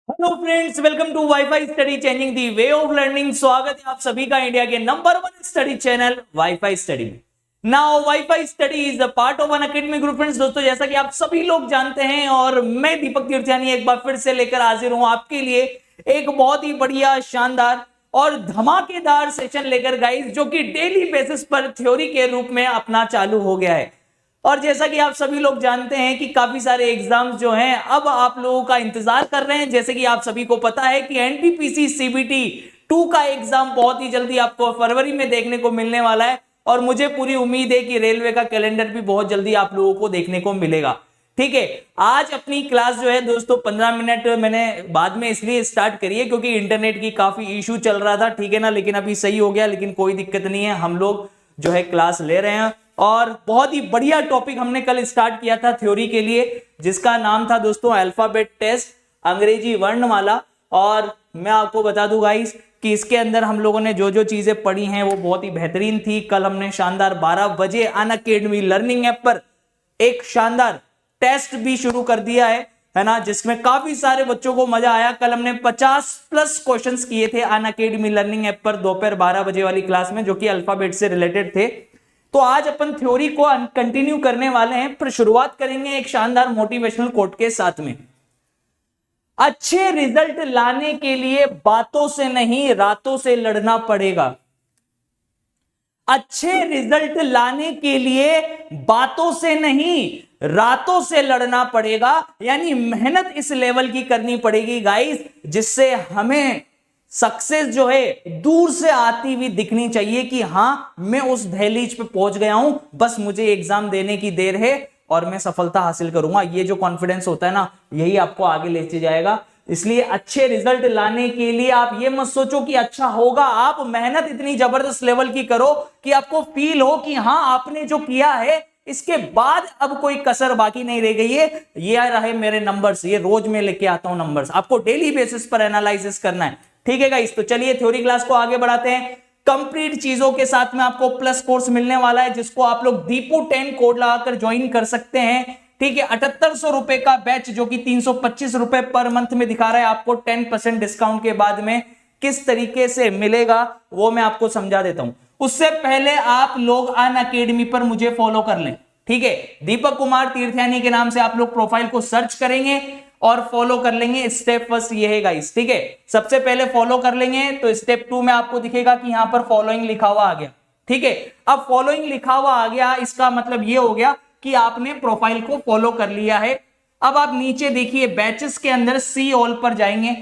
Hello friends, welcome to WiFi study changing the way of learning. स्वागत है आप सभी का इंडिया के number 1 study channel WiFi study में। Now WiFi study is the part of an academic group. Friends दोस्तों, जैसा कि आप सभी लोग जानते हैं और मैं दीपक तीर्थयानी एक बार फिर से लेकर हाजिर हूं आपके लिए एक बहुत ही बढ़िया, शानदार और धमाकेदार सेशन लेकर गाइस, जो कि डेली बेसिस पर थ्योरी के रूप में अपना चालू हो गया है। और जैसा कि आप सभी लोग जानते हैं कि काफी सारे एग्जाम्स जो हैं अब आप लोगों का इंतजार कर रहे हैं। जैसे कि आप सभी को पता है कि एनटीपीसी सीबीटी 2 का एग्जाम बहुत ही जल्दी आपको फरवरी में देखने को मिलने वाला है और मुझे पूरी उम्मीद है कि रेलवे का कैलेंडर भी बहुत जल्दी आप लोगों को देखने को मिलेगा। ठीक है, आज अपनी क्लास जो है दोस्तों 15 मिनट मैंने बाद में इसलिए स्टार्ट करी है क्योंकि इंटरनेट की काफी इशू चल रहा था। ठीक है ना, लेकिन अभी सही हो गया, लेकिन कोई दिक्कत नहीं है, हम लोग जो है क्लास ले रहे हैं। और बहुत ही बढ़िया टॉपिक हमने कल स्टार्ट किया था थ्योरी के लिए, जिसका नाम था दोस्तों अल्फाबेट टेस्ट, अंग्रेजी वर्णमाला। और मैं आपको बता दूं गाइस कि इसके अंदर हम लोगों ने जो जो चीजें पढ़ी हैं वो बहुत ही बेहतरीन थी। कल हमने शानदार 12 बजे अनअकैडमी लर्निंग ऐप पर एक शानदार टेस्ट भी शुरू कर दिया है ना, जिसमें काफी सारे बच्चों को मजा आया। कल हमने 50+ क्वेश्चंस किए थे अनअकैडमी लर्निंग ऐप पर दोपहर 12 बजे वाली क्लास में, जो कि अल्फाबेट से रिलेटेड थे। तो आज अपन थ्योरी को कंटिन्यू करने वाले हैं, पर शुरुआत करेंगे एक शानदार मोटिवेशनल कोट के साथ में। अच्छे रिजल्ट लाने के लिए बातों से नहीं रातों से लड़ना पड़ेगा। अच्छे रिजल्ट लाने के लिए बातों से नहीं रातों से लड़ना पड़ेगा, यानी मेहनत इस लेवल की करनी पड़ेगी गाइस, जिससे हमें सक्सेस जो है दूर से आती हुई दिखनी चाहिए कि हां मैं उस दहलीज पे पहुंच गया हूं, बस मुझे एग्जाम देने की देर है और मैं सफलता हासिल करूंगा। ये जो कॉन्फिडेंस होता है ना, यही आपको आगे लेके जाएगा। इसलिए अच्छे रिजल्ट लाने के लिए आप ये मत सोचो कि अच्छा होगा, आप मेहनत इतनी जबरदस्त लेवल की करो कि आपको फील हो कि हां आपने जो किया है इसके बाद अब कोई कसर बाकी नहीं रह गई है। ये रहे मेरे नंबर्स, ये रोज मैं लेके आता हूं नंबर्स, आपको डेली बेसिस पर एनालिसिस करना है। ठीक है गाइस, तो चलिए थ्योरी क्लास को आगे बढ़ाते हैं। कंप्लीट चीजों के साथ में आपको प्लस कोर्स मिलने वाला है, जिसको आप लोग दीपू 10 कोड लगाकर ज्वाइन कर सकते हैं। ठीक है, 7800 रुपए का बैच, जो कि 325 रुपए पर मंथ में दिखा रहा है, आपको 10% डिस्काउंट के बाद में किस तरीके से मिलेगा वो मैं आपको समझा देता हूं। उससे पहले आप लोग अनअकैडमी पर मुझे फॉलो कर लें। ठीक है, दीपक कुमार तीर्थयानी के नाम से आप लोग प्रोफाइल को सर्च करेंगे और फॉलो कर लेंगे। स्टेप फर्स्ट ये है गाइस। ठीक है, सबसे पहले फॉलो कर लेंगे तो स्टेप 2 में आपको दिखेगा कि यहां पर फॉलोइंग लिखा हुआ आ गया। ठीक है, अब फॉलोइंग लिखा हुआ आ गया, इसका मतलब ये हो गया कि आपने प्रोफाइल को फॉलो कर लिया है। अब आप नीचे देखिए बैचेस के अंदर सी ऑल पर जाएंगे।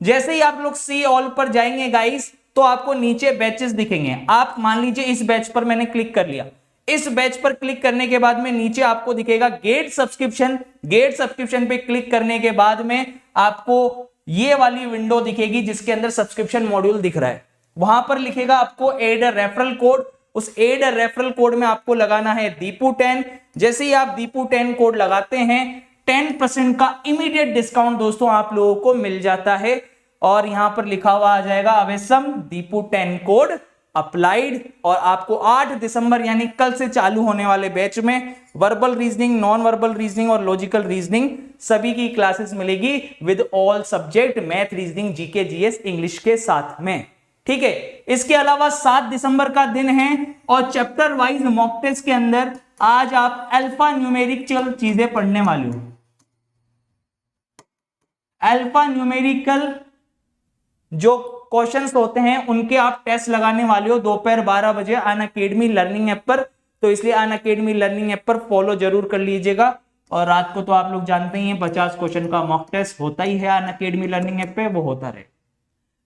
जैसे ही आप लोग सी ऑल पर जाएंगे गाइस, तो आपको नीचे बैचेस दिखेंगे। आप मान लीजिए इस बैच पर मैंने क्लिक कर लिया। इस बैच पर क्लिक करने के बाद में नीचे आपको दिखेगा गेट सब्सक्रिप्शन। गेट सब्सक्रिप्शन पे क्लिक करने के बाद में आपको ये वाली विंडो दिखेगी जिसके अंदर सब्सक्रिप्शन मॉड्यूल दिख रहा है। वहां पर लिखेगा आपको एड रेफरल कोड। उस एड रेफरल कोड में आपको लगाना है दीपू 10। जैसे ही आप दीपू 10 कोड लगाते हैं, 10% का इमीडिएट डिस्काउंट दोस्तों आप लोगों को मिल जाता है। और यहां पर लिखा हुआ आ जाएगा अवेसम दीपू 10 कोड अप्लाइड। और आपको 8 दिसंबर यानी कल से चालू होने वाले बैच में verbal reasoning, non verbal reasoning और लॉजिकल रीजनिंग सभी की क्लासेस मिलेगी with all subject, math, reasoning, GK, GS, English के साथ में। ठीक है, इसके अलावा 7 दिसंबर का दिन है और चैप्टर वाइज मॉक टेस्ट के अंदर आज आप अल्फा न्यूमेरिकल चीजें पढ़ने वाले हो। अल्फा न्यूमेरिकल जो क्वेश्चंस होते हैं उनके आप टेस्ट लगाने वाले हो दोपहर 12 बजे अनअकैडमी लर्निंग ऐप पर। तो इसलिए अनअकैडमी लर्निंग ऐप पर फॉलो जरूर कर लीजिएगा। और रात को तो आप लोग जानते ही हैं 50 क्वेश्चन का मॉक टेस्ट होता ही है अनअकैडमी लर्निंग ऐप पे, वो होता रहे।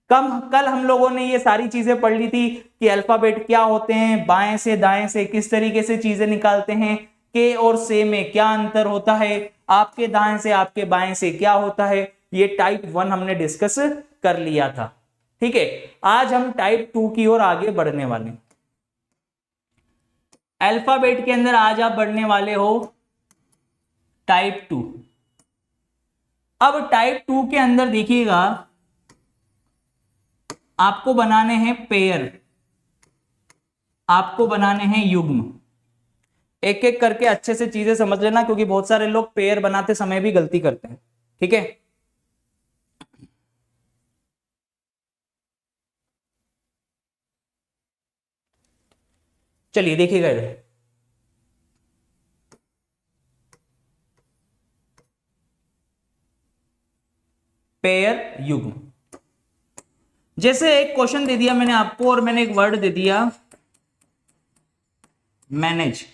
कल हम लोगों ने ये सारी चीजें पढ़ ली थी कि अल्फाबेट क्या होते हैं, बाएं से दाएं से किस तरीके से चीजें निकालते हैं, के और से में क्या अंतर होता है, आपके दाएं से आपके बाएं से क्या होता है। ये टाइप 1 हमने डिस्कस कर लिया था। ठीक है, आज हम टाइप 2 की ओर आगे बढ़ने वाले। अल्फाबेट के अंदर आज आप बढ़ने वाले हो टाइप 2। अब टाइप 2 के अंदर देखिएगा आपको बनाने हैं पेयर, आपको बनाने हैं युग्म। एक एक करके अच्छे से चीजें समझ लेना, क्योंकि बहुत सारे लोग पेयर बनाते समय भी गलती करते हैं। ठीक है, चलिए देखिएगा इधर, पेयर युग्म। जैसे एक क्वेश्चन दे दिया मैंने आपको और मैंने एक वर्ड दे दिया मैनेज।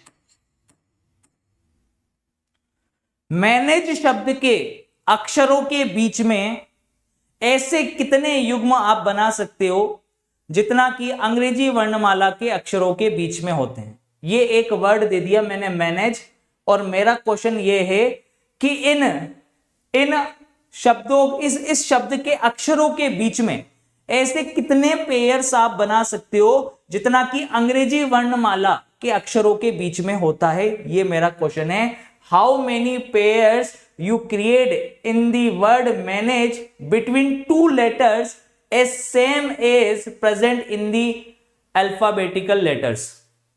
मैनेज शब्द के अक्षरों के बीच में ऐसे कितने युग्म आप बना सकते हो जितना कि अंग्रेजी वर्णमाला के अक्षरों के बीच में होते हैं। ये एक वर्ड दे दिया मैंने मैनेज, और मेरा क्वेश्चन ये है कि इन शब्दों इस शब्द के अक्षरों के बीच में ऐसे कितने पेयर्स आप बना सकते हो जितना कि अंग्रेजी वर्णमाला के अक्षरों के बीच में होता है। ये मेरा क्वेश्चन है। How many pairs you create in the word manage between two letters as same as present in the alphabetical letters।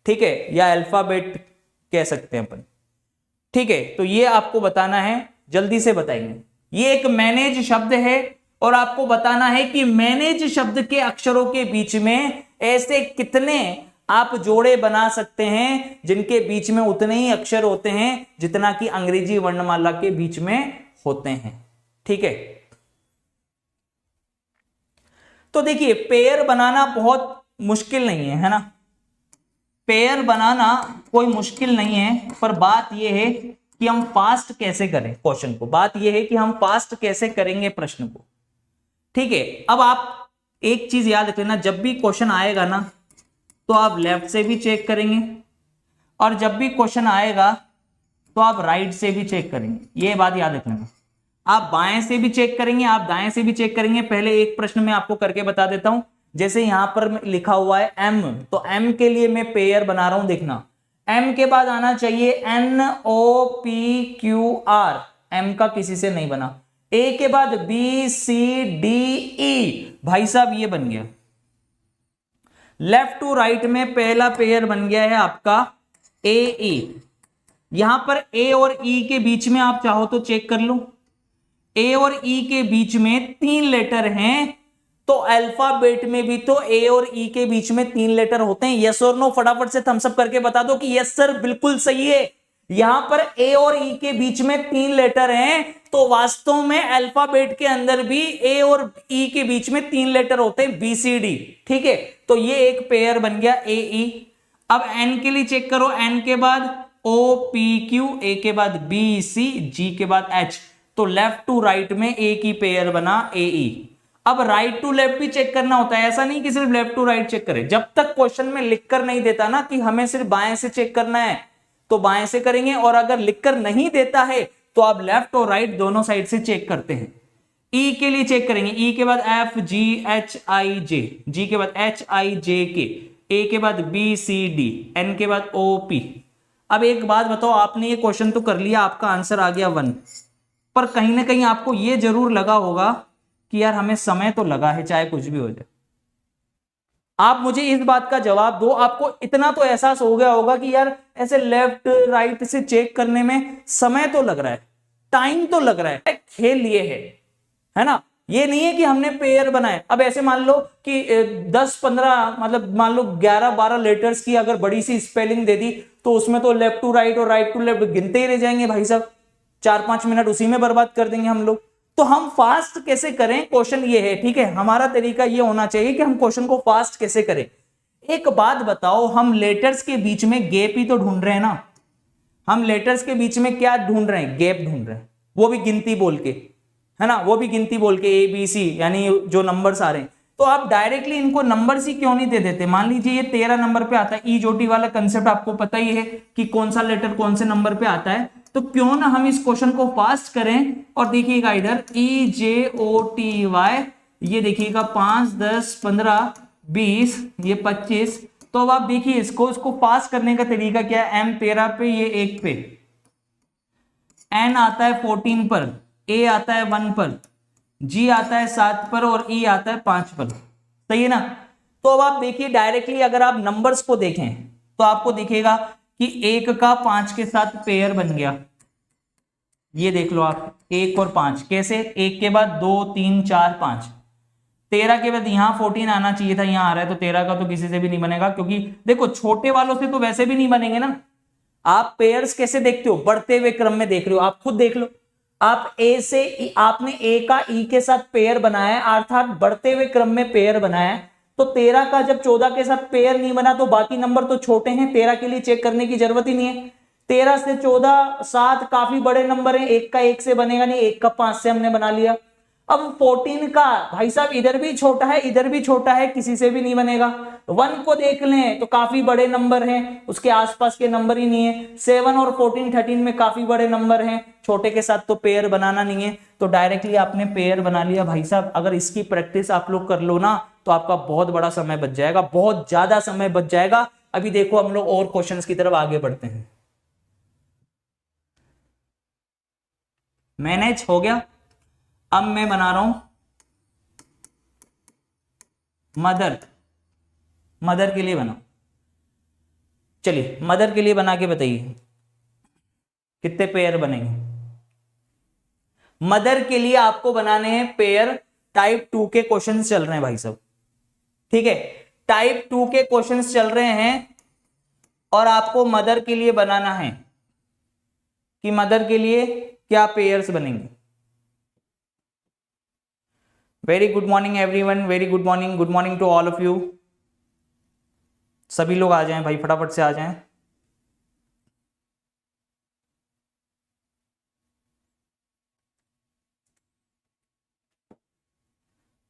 ठीक है, या अल्फाबेट कह सकते हैं अपन। ठीक है, तो ये आपको बताना है, जल्दी से बताएंगे। ये एक मैनेज शब्द है और आपको बताना है कि मैनेज शब्द के अक्षरों के बीच में ऐसे कितने आप जोड़े बना सकते हैं जिनके बीच में उतने ही अक्षर होते हैं जितना कि अंग्रेजी वर्णमाला के बीच में होते हैं। ठीक है, तो देखिए पेयर बनाना बहुत मुश्किल नहीं है ना, पेयर बनाना कोई मुश्किल नहीं है, पर बात यह है कि हम फास्ट कैसे करें क्वेश्चन को, बात यह है कि हम फास्ट कैसे करेंगे प्रश्न को। ठीक है, अब आप एक चीज याद रख लेना, जब भी क्वेश्चन आएगा ना तो आप लेफ्ट से भी चेक करेंगे और जब भी क्वेश्चन आएगा तो आप राइट से भी चेक करेंगे। ये बात याद रख लेना। आप बाएं से भी चेक करेंगे, आप दाएं से भी चेक करेंगे। पहले एक प्रश्न मैं आपको करके बता देता हूं। जैसे यहां पर लिखा हुआ है एम, तो एम के लिए मैं पेयर बना रहा हूं। देखना, एम के बाद आना चाहिए NOPQR, एम का किसी से नहीं बना। ए के बाद BCDE, भाई साहब ये बन गया। लेफ्ट टू राइट में पहला पेयर बन गया है आपका AE। यहां पर ए और ई के बीच में आप चाहो तो चेक कर लो, ए और ई के बीच में 3 लेटर हैं, तो अल्फाबेट में भी तो ए और ई के बीच में 3 लेटर होते हैं। यस और नो फटाफट से थम्स अप करके बता दो कि यस सर बिल्कुल सही है। यहां पर ए और ई के बीच में 3 लेटर हैं, तो वास्तव में अल्फाबेट के अंदर भी ए और ई के बीच में 3 लेटर होते हैं, BCD। ठीक है, तो ये एक पेयर बन गया AE। अब एन के लिए चेक करो, एन के बाद OPQ, ए के बाद BC, G के बाद H, तो लेफ्ट टू राइट में एक ही पेयर बना AE। अब राइट टू लेफ्ट भी चेक करना होता है, ऐसा नहीं कि सिर्फ लेफ्ट टू राइट चेक करें। जब तक क्वेश्चन में लिखकर नहीं देता ना कि हमें सिर्फ बाएं से चेक करना है तो बाएं से करेंगे, और अगर लिखकर नहीं देता है तो आप लेफ्ट और राइट दोनों साइड से चेक करते हैं। ई के लिए चेक करेंगे, ई के बाद FGHIJ, जी के बाद HIJK, ए के बाद BCD, एन के बाद OP। अब एक बात बताओ, आपने ये क्वेश्चन तो कर लिया, आपका आंसर आ गया 1, पर कहीं ना कहीं आपको ये जरूर लगा होगा कि यार हमें समय तो लगा है, चाहे कुछ भी हो जाए। आप मुझे इस बात का जवाब दो, आपको इतना तो एहसास हो गया होगा कि यार ऐसे लेफ्ट राइट से चेक करने में समय तो लग रहा है, टाइम तो लग रहा है, खेल ये है ना। ये नहीं है कि हमने पेयर बनाए। अब ऐसे मान लो कि 10-15 मतलब मान लो 11-12 लेटर्स की अगर बड़ी सी स्पेलिंग दे दी, तो उसमें तो लेफ्ट टू राइट और राइट टू लेफ्ट गिनते ही रह जाएंगे भाई साहब, 4-5 मिनट उसी में बर्बाद कर देंगे हम लोग। तो हम फास्ट कैसे करें, क्वेश्चन ये है। ठीक है, हमारा तरीका ये होना चाहिए कि हम क्वेश्चन को फास्ट कैसे करें। एक बात बताओ, हम लेटर्स के बीच में गैप ही तो ढूंढ रहे हैं ना। हम लेटर्स के बीच में क्या ढूंढ रहे हैं, गैप ढूंढ रहे हैं, वो भी गिनती बोल के, है ना, वो भी गिनती बोल के ABC, यानी जो नंबर्स आ रहे हैं। तो आप डायरेक्टली इनको नंबर्स ही क्यों नहीं दे देते। मान लीजिए ये 13 नंबर पे आता है, ई जोटी वाला कंसेप्ट आपको पता ही है कि कौन सा लेटर कौन से नंबर पे आता है। तो क्यों ना हम इस क्वेश्चन को फास्ट करें। और देखिएगा इधर EJOTY, ये देखिएगा 5, 10, 15, 20, ये 25। तो अब आप देखिए इसको फास्ट करने का तरीका क्या है। M 13 पे, ये 1 पे, N आता है 14 पर, A आता है 1 पर, G आता है 7 पर और E आता है 5 पर। सही है ना। तो अब आप देखिए डायरेक्टली अगर आप नंबर्स को देखें तो आपको दिखेगा कि 1 का 5 के साथ पेयर बन गया। ये देख लो आप, 1 और 5 कैसे, 1 के बाद 2, 3, 4, 5। 13 के बाद यहाँ 14 आना चाहिए था, यहाँ आ रहा है, तो 13 का तो किसी से भी नहीं बनेगा, क्योंकि देखो छोटे वालों से तो वैसे भी नहीं बनेंगे ना। आप पेयर्स कैसे देखते हो, बढ़ते हुए क्रम में देख रहे हो, आप खुद देख लो। आप ए से आपने ए का ई के साथ पेयर बनाया है, अर्थात बढ़ते हुए क्रम में पेयर बनाया है। तो 13 का जब 14 के साथ पेयर नहीं बना तो बाकी नंबर तो छोटे हैं, 13 के लिए चेक करने की जरूरत ही नहीं है। 13 से 14 7 काफी बड़े नंबर है, एक का 1 से बनेगा नहीं, एक का 5 से हमने बना लिया। अब 14 का भाई साहब इधर भी छोटा है, इधर भी छोटा है, किसी से भी नहीं बनेगा। 1 को देख लें तो काफी बड़े नंबर हैं, उसके आसपास के नंबर ही नहीं है। 7 और 14 13 में काफी बड़े नंबर हैं, छोटे के साथ तो पेयर बनाना नहीं है, तो डायरेक्टली आपने पेयर बना लिया भाई साहब। अगर इसकी प्रैक्टिस आप लोग कर लो ना तो आपका बहुत बड़ा समय बच जाएगा, बहुत ज्यादा समय बच जाएगा। अभी देखो हम लोग और क्वेश्चंस की तरफ आगे बढ़ते हैं। मैनेज हो गया। अब मैं बना रहा हूं मदर, मदर के लिए बनाओ। चलिए मदर के लिए बना के बताइए कितने पेयर बनेंगे। मदर के लिए आपको बनाने हैं पेयर, टाइप 2 के क्वेश्चंस चल रहे हैं भाई साहब, ठीक है। टाइप 2 के क्वेश्चंस चल रहे हैं और आपको मदर के लिए बनाना है कि मदर के लिए क्या पेयर्स बनेंगे। Very good morning everyone, very good morning, good morning to all of you. सभी लोग आ जाएं भाई, फटाफट से आ जाएं।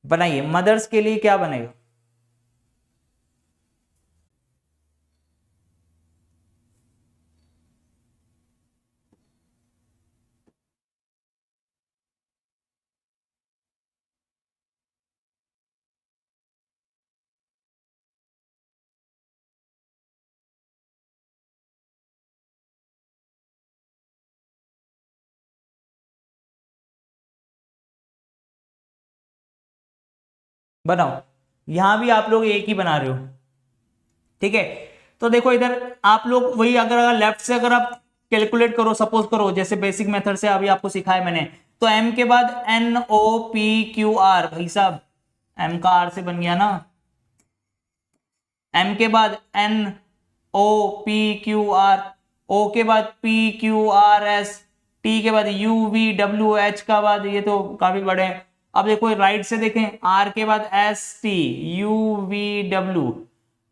बनाइए मदर्स के लिए क्या बनेगा। बनाओ, यहां भी आप लोग एक ही बना रहे हो, ठीक है। तो देखो इधर आप लोग वही, अगर लेफ्ट से अगर आप कैलकुलेट करो, सपोज करो जैसे बेसिक मेथड से अभी आपको सिखाया मैंने, तो एम के बाद N O P Q R, भाई साहब एम का आर से बन गया ना, एम के बाद N O P Q R, O के बाद P Q R S, T के बाद यू वी डब्ल्यू, एच का बाद ये तो काफी बड़े हैं। अब देखो राइट से देखें, आर के बाद S T U V W,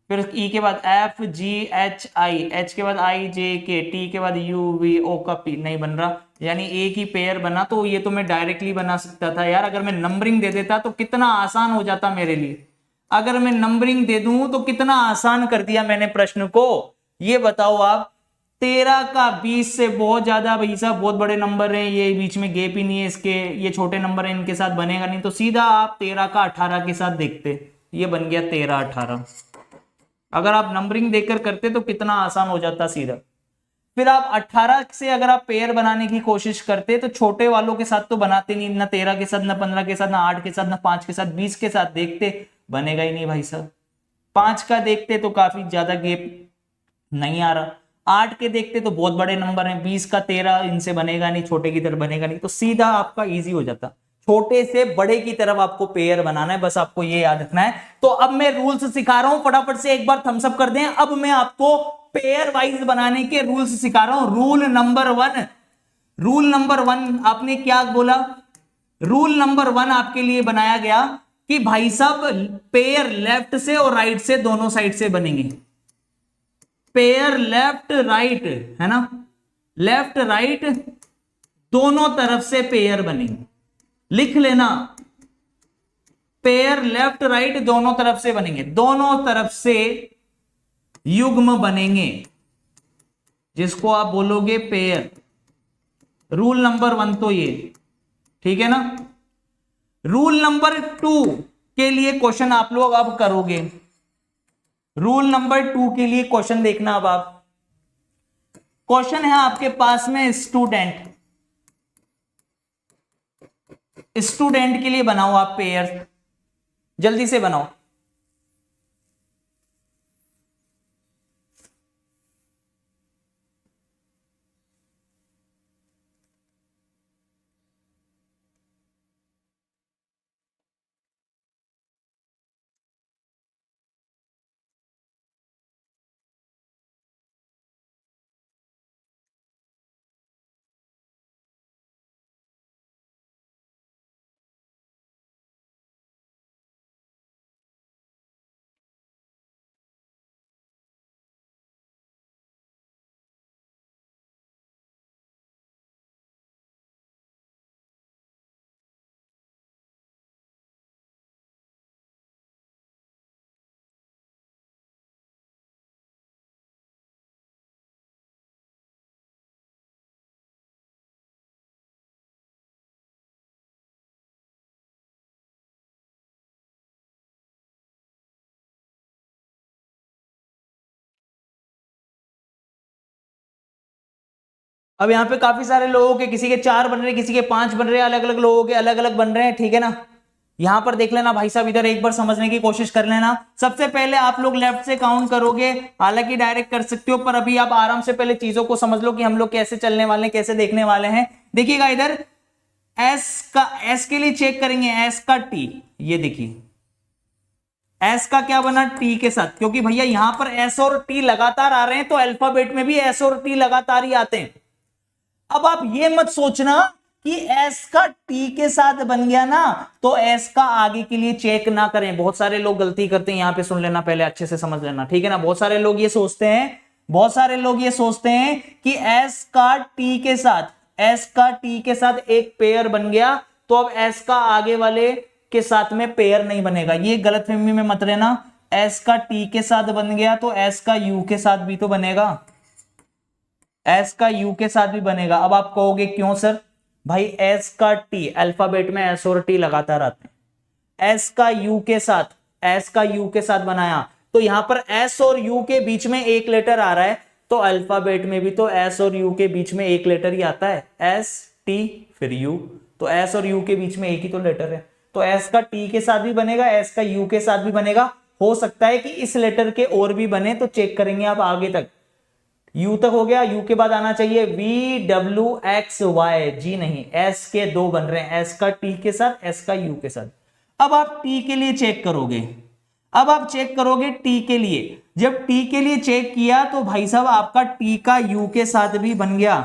फिर ई के बाद एफ जी एच आई, एच के बाद आई जे के, टी के बाद यू वी, ओ का पी नहीं बन रहा, यानी एक ही पेयर बना। तो ये तो मैं डायरेक्टली बना सकता था यार, अगर मैं नंबरिंग दे देता तो कितना आसान हो जाता मेरे लिए। अगर मैं नंबरिंग दे दूं तो कितना आसान कर दिया मैंने प्रश्न को। ये बताओ आप, 13 का 20 से बहुत ज्यादा भाई साहब, बहुत बड़े नंबर हैं ये, बीच में गैप ही नहीं है इसके, ये छोटे नंबर है इनके साथ बनेगा नहीं, तो सीधा आप 13 का 18 के साथ देखते, ये बन गया 13 18। अगर आप नंबरिंग देकर करते तो कितना आसान हो जाता सीधा। फिर आप 18 से अगर आप पेयर बनाने की कोशिश करते तो छोटे वालों के साथ तो बनाते नहीं, ना 13 के साथ, ना 15 के साथ, ना 8 के साथ, ना 5 के साथ, 20 के साथ देखते, बनेगा ही नहीं भाई साहब। 5 का देखते तो काफी ज्यादा गैप नहीं आ रहा, 8 के देखते तो बहुत बड़े नंबर हैं, 20 का 13 इनसे बनेगा नहीं, छोटे की तरफ बनेगा नहीं, तो सीधा आपका इजी हो जाता। छोटे से बड़े की तरफ आपको पेयर बनाना है, बस आपको ये याद रखना है। तो अब मैं रूल्स सिखा रहा हूं, फटाफट से एक बार थम्स अप कर दें। अब मैं आपको पेयर वाइज बनाने के रूल्स सिखा रहा हूं। रूल नंबर 1, रूल नंबर 1 आपने क्या बोला, रूल नंबर 1 आपके लिए बनाया गया कि भाई साहब पेयर लेफ्ट से और राइट से दोनों साइड से बनेंगे। पेयर लेफ्ट राइट है ना, लेफ्ट राइट दोनों तरफ से पेयर बनेंगे, लिख लेना। पेयर लेफ्ट राइट दोनों तरफ से बनेंगे, दोनों तरफ से युग्म बनेंगे, जिसको आप बोलोगे पेयर। रूल नंबर 1 तो ये, ठीक है ना। रूल नंबर 2 के लिए क्वेश्चन आप लोग अब करोगे। रूल नंबर 2 के लिए क्वेश्चन देखना, अब आप क्वेश्चन है आपके पास में स्टूडेंट, स्टूडेंट के लिए बनाओ आप पेयर, जल्दी से बनाओ। अब यहाँ पे काफी सारे लोगों के, किसी के 4 बन रहे हैं, किसी के 5 बन रहे हैं, अलग अलग लोगों के अलग अलग बन रहे हैं, ठीक है ना। यहां पर देख लेना भाई साहब, इधर एक बार समझने की कोशिश कर लेना। सबसे पहले आप लोग लेफ्ट से काउंट करोगे, हालांकि डायरेक्ट कर सकते हो, पर अभी आप आराम से पहले चीजों को समझ लो कि हम लोग कैसे चलने वाले हैं, कैसे देखने वाले हैं। देखिएगा इधर एस का, एस के लिए चेक करेंगे, एस का टी, ये देखिए एस का क्या बना, टी के साथ, क्योंकि भैया यहां पर एस और टी लगातार आ रहे हैं, तो अल्फाबेट में भी एस और टी लगातार ही आते हैं। अब आप ये मत सोचना कि एस का टी के साथ बन गया ना तो एस का आगे के लिए चेक ना करें। बहुत सारे लोग गलती करते हैं, यहां पे सुन लेना, पहले अच्छे से समझ लेना, ठीक है ना। बहुत सारे लोग ये सोचते हैं, बहुत सारे लोग ये सोचते हैं कि एस का टी के साथ, एस का टी के साथ एक पेयर बन गया तो अब एस का आगे वाले के साथ में पेयर नहीं बनेगा। ये गलतफहमी में मत रहना। एस का टी के साथ बन गया तो एस का यू के साथ भी तो बनेगा, एस का यू के साथ भी बनेगा। अब आप कहोगे क्यों सर? भाई एस का टी, अल्फाबेट में एस और टी लगातार आते हैं, एस का यू के साथ, एस का यू के साथ बनाया तो यहां पर एस और यू के बीच में एक लेटर आ रहा है, तो अल्फाबेट में भी तो एस और यू के बीच में एक लेटर ही आता है, एस टी फिर यू, तो एस और यू के बीच में एक ही तो लेटर है, तो एस का टी के साथ भी बनेगा, एस का यू के साथ भी बनेगा। हो सकता है कि इस लेटर के और भी बने, तो चेक करेंगे आप आगे तक। यू तक हो गया, यू के बाद आना चाहिए वी डब्ल्यू एक्स वाई, जी नहीं, एस के दो बन रहे हैं, एस का टी के साथ, एस का यू के साथ। अब आप टी के लिए चेक करोगे, अब आप चेक करोगे टी के लिए, जब टी के लिए चेक किया तो भाई साहब आपका टी का यू के साथ भी बन गया,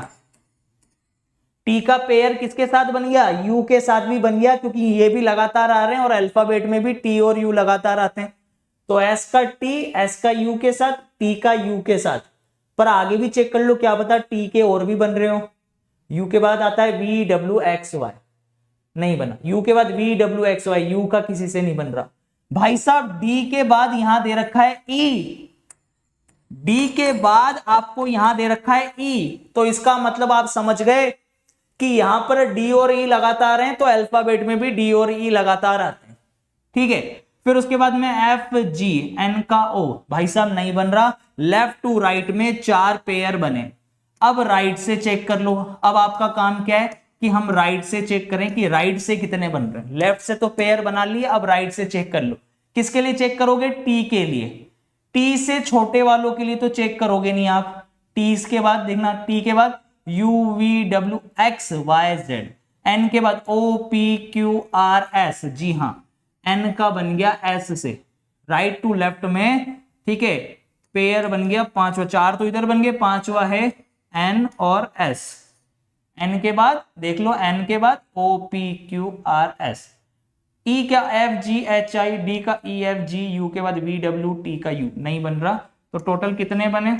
टी का पेयर किसके साथ बन गया, यू के साथ भी बन गया, क्योंकि ये भी लगातार आ रहे हैं और अल्फाबेट में भी टी और यू लगातार आते हैं। तो एस का टी, एस का यू के साथ, टी का यू के साथ। पर आगे भी चेक कर लो, क्या पता टी के और भी बन रहे हो। यू के बाद आता है वी डब्ल्यू एक्स वाई, नहीं बना। यू के बाद V W X Y, U का किसी से नहीं बन रहा। भाई साहब डी के बाद यहां दे रखा है ई, डी के बाद आपको यहां दे रखा है ई, तो इसका मतलब आप समझ गए कि यहां पर डी और ई लगातार हैं, तो अल्फाबेट में भी डी और ई लगातार आते हैं, ठीक है। फिर उसके बाद में एफ जी, एन का ओ, भाई साहब नहीं बन रहा। लेफ्ट टू राइट में 4 पेयर बने। अब राइट से चेक कर लो। अब आपका काम क्या है कि हम राइट से चेक करें कि राइट से कितने बन रहे हैं। लेफ्ट से तो पेयर बना लिए, अब राइट से चेक कर लो। किसके लिए चेक करोगे? टी के लिए। टी से छोटे वालों के लिए तो चेक करोगे नहीं आप। टी के बाद देखना, टी के बाद U V W X Y Z, N के बाद O P Q R S, जी हां, एन का बन गया एस से, राइट टू लेफ्ट में, ठीक है। पेयर बन गया पांचवा, 4 तो इधर बन गए, पांचवा है एन और एस। एन के बाद देख लो, एन के बाद O P Q R S, E का F G H I, D का ई एफ जी, यू के बाद वी डब्ल्यू, टी का यू नहीं बन रहा। तो टोटल कितने बने,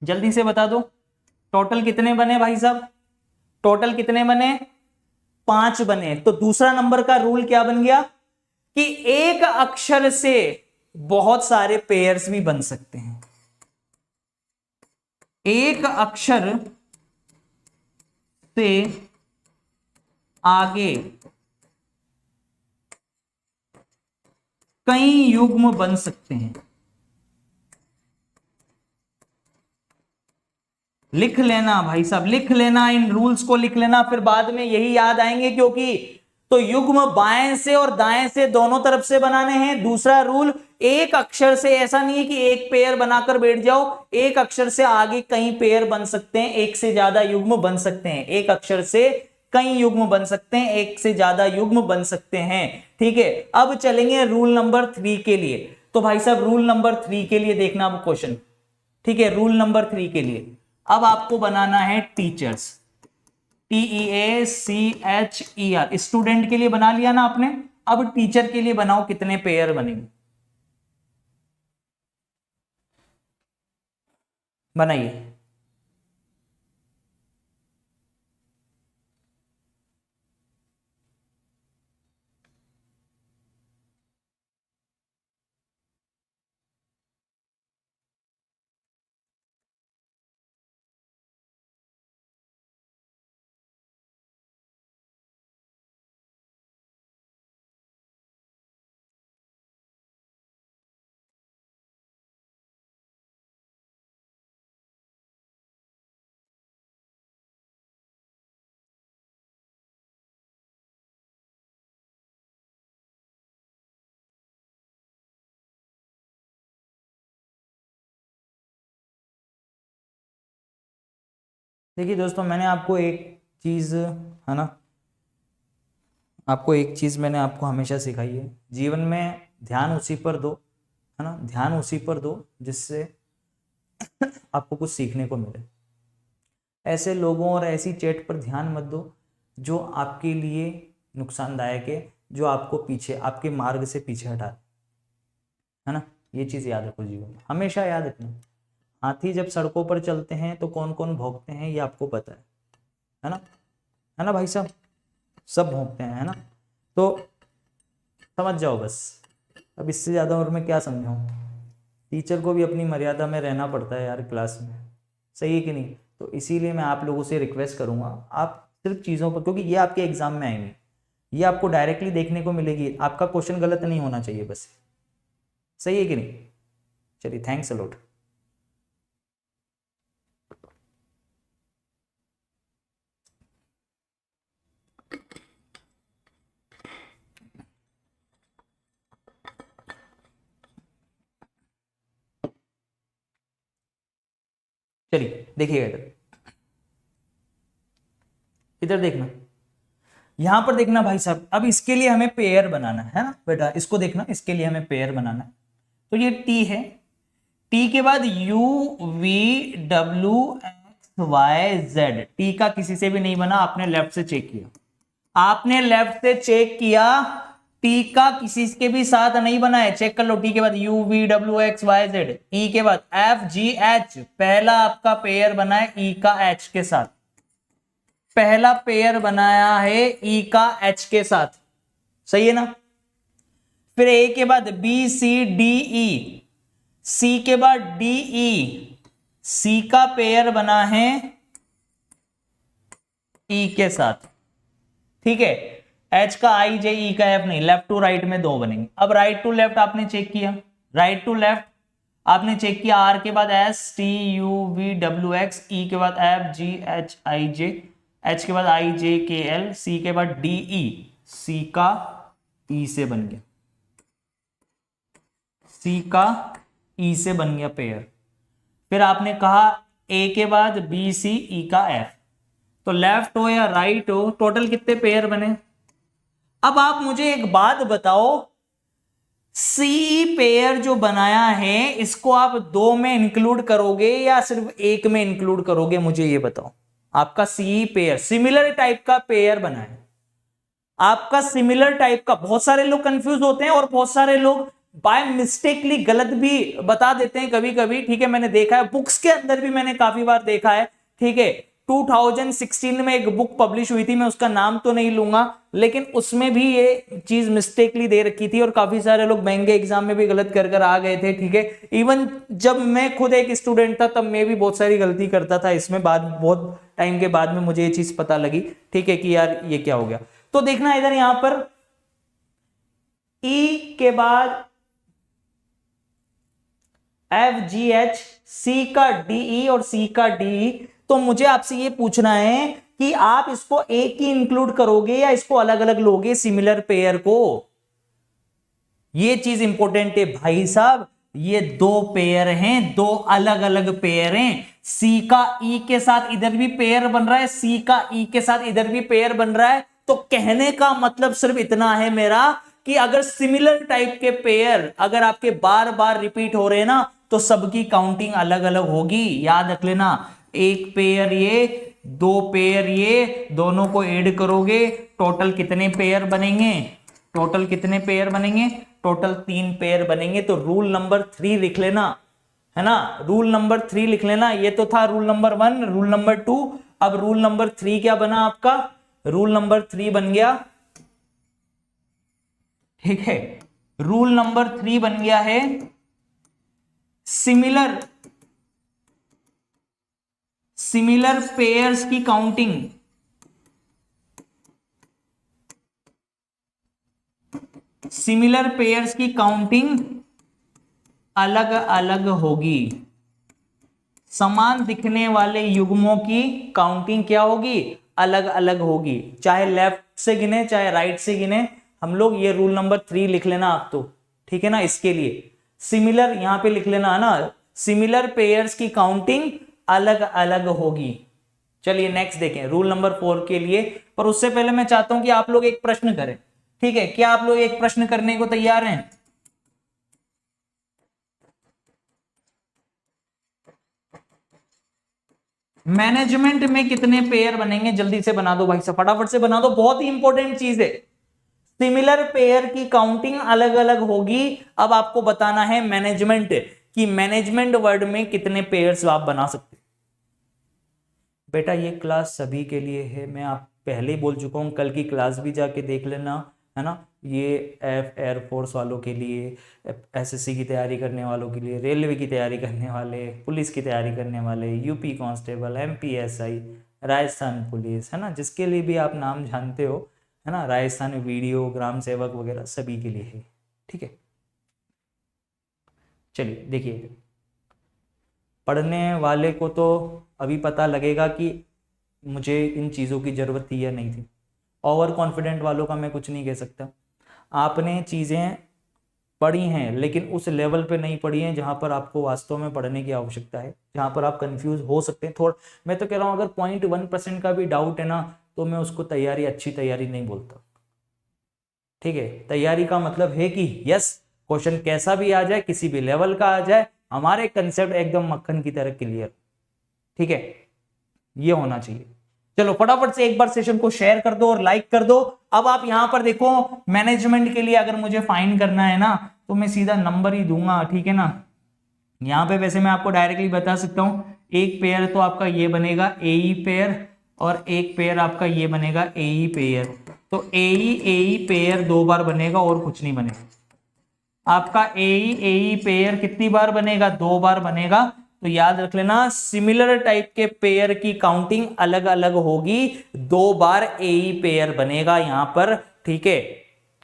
जल्दी से बता दो, टोटल कितने बने भाई साहब? टोटल कितने बने? 5 बने। तो दूसरा नंबर का रूल क्या बन गया कि एक अक्षर से बहुत सारे पेयर्स भी बन सकते हैं। एक अक्षर से आगे कई युग्म बन सकते हैं। लिख लेना भाई साहब, लिख लेना, इन रूल्स को लिख लेना, फिर बाद में यही याद आएंगे। क्योंकि तो युग्म बाएं से और दाएं से दोनों तरफ से बनाने हैं। दूसरा रूल, एक अक्षर से, ऐसा नहीं है कि एक पेयर बनाकर बैठ जाओ, एक अक्षर से आगे कई पेयर बन सकते हैं, एक से ज्यादा युग्म बन सकते हैं। एक अक्षर से कई युग्म बन सकते हैं, एक से ज्यादा युग्म बन सकते हैं, ठीक है। अब चलेंगे रूल नंबर 3 के लिए। तो भाई साहब रूल नंबर 3 के लिए देखना अब क्वेश्चन, ठीक है। रूल नंबर 3 के लिए अब आपको बनाना है टीचर्स, TEACHER, स्टूडेंट के लिए बना लिया ना आपने। अब टीचर के लिए बनाओ, कितने पेयर बनेंगे, बनाइए। देखिए दोस्तों, मैंने आपको एक चीज, है ना, आपको एक चीज मैंने आपको हमेशा सिखाई है, जीवन में ध्यान उसी पर दो, है ना, ध्यान उसी पर दो जिससे आपको कुछ सीखने को मिले। ऐसे लोगों और ऐसी चैट पर ध्यान मत दो जो आपके लिए नुकसानदायक है, जो आपको पीछे, आपके मार्ग से पीछे हटा, है ना। ये चीज याद रखो, जीवन में हमेशा याद रखना। हाथी जब सड़कों पर चलते हैं तो कौन कौन भौंकते हैं, ये आपको पता है ना, है ना भाई साहब, सब भौंकते हैं, है ना। तो समझ जाओ बस, अब इससे ज्यादा और मैं क्या समझाऊं। टीचर को भी अपनी मर्यादा में रहना पड़ता है यार क्लास में, सही है कि नहीं। तो इसीलिए मैं आप लोगों से रिक्वेस्ट करूंगा, आप सिर्फ चीज़ों पर, क्योंकि ये आपके एग्जाम में आएंगे, ये आपको डायरेक्टली देखने को मिलेगी, आपका क्वेश्चन गलत नहीं होना चाहिए बस, सही है कि नहीं। चलिए, थैंक्स अलॉट। चलिए देखिएगा इधर, इधर देखना, यहां पर देखना भाई साहब। अब इसके लिए हमें पेयर बनाना है ना बेटा, इसको देखना, इसके लिए हमें पेयर बनाना है। तो ये टी है, टी के बाद U V W X Y Z, T का किसी से भी नहीं बना, आपने लेफ्ट से चेक किया, आपने लेफ्ट से चेक किया, टी का किसी के भी साथ नहीं बना है, चेक कर लो। टी के बाद U V W X Y Z, E के बाद एफ जी एच, पहला आपका पेयर बना है ई का एच के साथ, पहला पेयर बनाया है ई का एच के साथ, सही है ना। फिर ए के बाद बी सी डी ई, सी के बाद डी ई, सी का पेयर बना है ई के साथ, ठीक है। एच का आई जे, ई का एफ नहीं, लेफ्ट टू राइट में दो बनेंगे। अब राइट टू लेफ्ट आपने चेक किया, राइट टू लेफ्ट आपने चेक किया, आर के बाद S T U V W X, E के बाद F G H I J, H के बाद आई जे के एल, सी के बाद डी ई, सी का ई से बन गया, सी का ई से बन गया पेयर। फिर आपने कहा ए के बाद बी सी, ई का एफ, तो लेफ्ट हो या राइट हो, टोटल कितने पेयर बने। अब आप मुझे एक बात बताओ, सी पेयर जो बनाया है इसको आप दो में इंक्लूड करोगे या सिर्फ एक में इंक्लूड करोगे, मुझे ये बताओ। आपका सी पेयर सिमिलर टाइप का पेयर बना है, आपका सिमिलर टाइप का, बहुत सारे लोग कंफ्यूज होते हैं और बहुत सारे लोग बाय मिस्टेकली गलत भी बता देते हैं कभी कभी, ठीक है। मैंने देखा है, बुक्स के अंदर भी मैंने काफी बार देखा है, ठीक है। 2016 में एक बुक पब्लिश हुई थी, मैं उसका नाम तो नहीं लूंगा, लेकिन उसमें भी ये चीज मिस्टेकली दे रखी थी और काफी सारे लोग महंगे एग्जाम में भी गलत कर कर आ गए थे, ठीक है। इवन जब मैं खुद एक स्टूडेंट था तब मैं भी बहुत सारी गलती करता था इसमें, बाद बहुत टाइम के बाद में मुझे ये चीज पता लगी, ठीक है, कि यार ये क्या हो गया। तो देखना इधर, यहां पर ई के बाद एफ जी एच, सी का डीई और सी का डी, तो मुझे आपसे ये पूछना है कि आप इसको एक ही इंक्लूड करोगे या इसको अलग अलग लोगे सिमिलर पेयर को। ये चीज इंपॉर्टेंट है भाई साहब, ये दो पेयर हैं, दो अलग अलग पेयर हैं। सी का ई के साथ इधर भी पेयर बन रहा है, सी का ई के साथ इधर भी पेयर बन रहा है। तो कहने का मतलब सिर्फ इतना है मेरा कि अगर सिमिलर टाइप के पेयर अगर आपके बार बार रिपीट हो रहे हैं ना, तो सबकी काउंटिंग अलग अलग होगी, याद रख लेना। एक पेयर ये, दो पेयर ये, दोनों को ऐड करोगे टोटल कितने पेयर बनेंगे, टोटल कितने पेयर बनेंगे, टोटल 3 पेयर बनेंगे। तो रूल नंबर 3 लिख लेना, है ना, रूल नंबर 3 लिख लेना। ये तो था रूल नंबर 1, रूल नंबर 2, अब रूल नंबर 3 क्या बना आपका, रूल नंबर 3 बन गया, ठीक है, रूल नंबर 3 बन गया है सिमिलर पेयर्स की काउंटिंग सिमिलर पेयर्स की काउंटिंग अलग अलग होगी, समान दिखने वाले युग्मों की काउंटिंग क्या होगी, अलग अलग होगी, चाहे लेफ्ट से गिने चाहे राइट से गिने। हम लोग ये रूल नंबर 3 लिख लेना आप तो, ठीक है ना। इसके लिए सिमिलर यहां पे लिख लेना है ना, सिमिलर पेयर्स की काउंटिंग अलग अलग होगी, चलिए नेक्स्ट देखें रूल नंबर 4 के लिए, पर उससे पहले मैं चाहता हूं कि आप लोग एक प्रश्न करें। ठीक है, क्या आप लोग एक प्रश्न करने को तैयार हैं? मैनेजमेंट में कितने पेयर बनेंगे? जल्दी से बना दो भाई साहब, फटाफट से बना दो, बहुत ही इंपॉर्टेंट चीज है। सिमिलर पेयर की काउंटिंग अलग अलग होगी। अब आपको बताना है मैनेजमेंट, कि मैनेजमेंट वर्ड में कितने पेयर्स आप बना सकते। बेटा ये क्लास सभी के लिए है, मैं आप पहले ही बोल चुका हूं, कल की क्लास भी जाके देख लेना, है ना। ये एयरफोर्स वालों के लिए, एसएससी की तैयारी करने वालों के लिए, रेलवे की तैयारी करने वाले, पुलिस की तैयारी करने वाले, UP constable, MPSI, Rajasthan police, है ना, जिसके लिए भी आप नाम जानते हो, है ना, राजस्थान वीडियो, ग्राम सेवक वगैरह सभी के लिए है। ठीक है, चलिए देखिए, पढ़ने वाले को तो अभी पता लगेगा कि मुझे इन चीज़ों की ज़रूरत थी या नहीं थी। ओवर कॉन्फिडेंट वालों का मैं कुछ नहीं कह सकता। आपने चीज़ें पढ़ी हैं लेकिन उस लेवल पे नहीं पढ़ी हैं जहाँ पर आपको वास्तव में पढ़ने की आवश्यकता है, जहाँ पर आप कंफ्यूज हो सकते हैं थोड़ा। मैं तो कह रहा हूँ अगर 0.1% का भी डाउट है ना, तो मैं उसको तैयारी, अच्छी तैयारी नहीं बोलता। ठीक है, तैयारी का मतलब है कि यस, क्वेश्चन कैसा भी आ जाए, किसी भी लेवल का आ जाए, हमारे कंसेप्ट एकदम मक्खन की तरह क्लियर। ठीक है, ये होना चाहिए। चलो फटाफट से एक बार सेशन को शेयर कर दो और लाइक कर दो। अब आप यहां पर देखो, मैनेजमेंट के लिए अगर मुझे फाइंड करना है ना, तो मैं सीधा नंबर ही दूंगा। ठीक है ना, यहां पे वैसे मैं आपको डायरेक्टली बता सकता हूं, एक पेयर तो आपका ये बनेगा एई पेयर, और एक पेयर आपका ये बनेगा एई पेयर। तो एई पेयर 2 बार बनेगा और कुछ नहीं बनेगा। आपका एई पेयर कितनी बार बनेगा? 2 बार बनेगा। तो याद रख लेना, सिमिलर टाइप के पेयर की काउंटिंग अलग अलग होगी, 2 बार एई पेयर बनेगा यहां पर। ठीक है,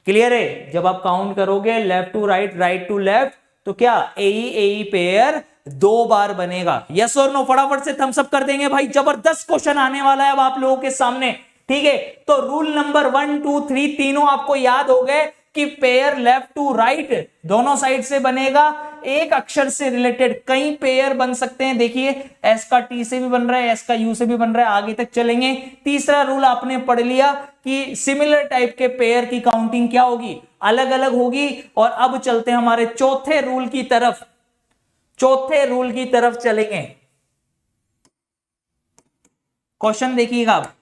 क्लियर है? जब आप काउंट करोगे left to right, right to left, तो क्या एई पेयर 2 बार बनेगा। यस और नो? फटाफट से थम्स अप कर देंगे भाई, जबरदस्त क्वेश्चन आने वाला है अब आप लोगों के सामने। ठीक है, तो रूल नंबर 1 2 3 तीनों आपको याद हो गए कि पेयर लेफ्ट टू राइट दोनों साइड से बनेगा। एक अक्षर से रिलेटेड कई पेयर बन सकते हैं। देखिए, एस का टी से भी बन रहा है, एस का यू से भी बन रहा है, आगे तक चलेंगे। तीसरा रूल आपने पढ़ लिया कि सिमिलर टाइप के पेयर की काउंटिंग क्या होगी? अलग अलग होगी। और अब चलते हैं हमारे चौथे रूल की तरफ। चौथे रूल की तरफ चलेंगे। क्वेश्चन देखिएगा आप,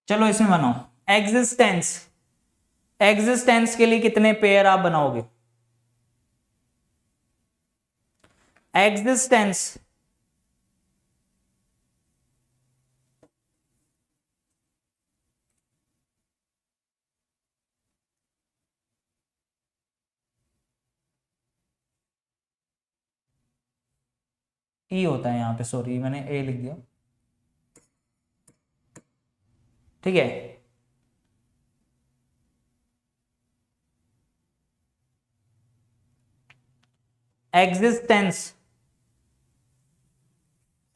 चलो इसमें बनाओ। एग्जिस्टेंस, एग्जिस्टेंस के लिए कितने पेयर आप बनाओगे? एग्जिस्टेंस, ई होता है यहां पे, सॉरी मैंने ए लिख दिया। ठीक है, एग्जिस्टेंस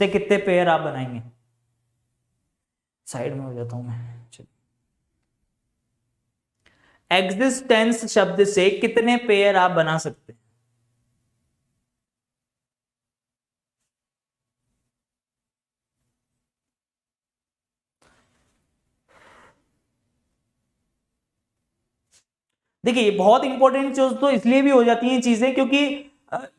से कितने पेयर आप बनाएंगे? साइड में हो जाता हूं मैं। एग्जिस्टेंस शब्द से कितने पेयर आप बना सकते हैं? देखिए, बहुत इंपॉर्टेंट चीज तो इसलिए भी हो जाती हैं चीजें, क्योंकि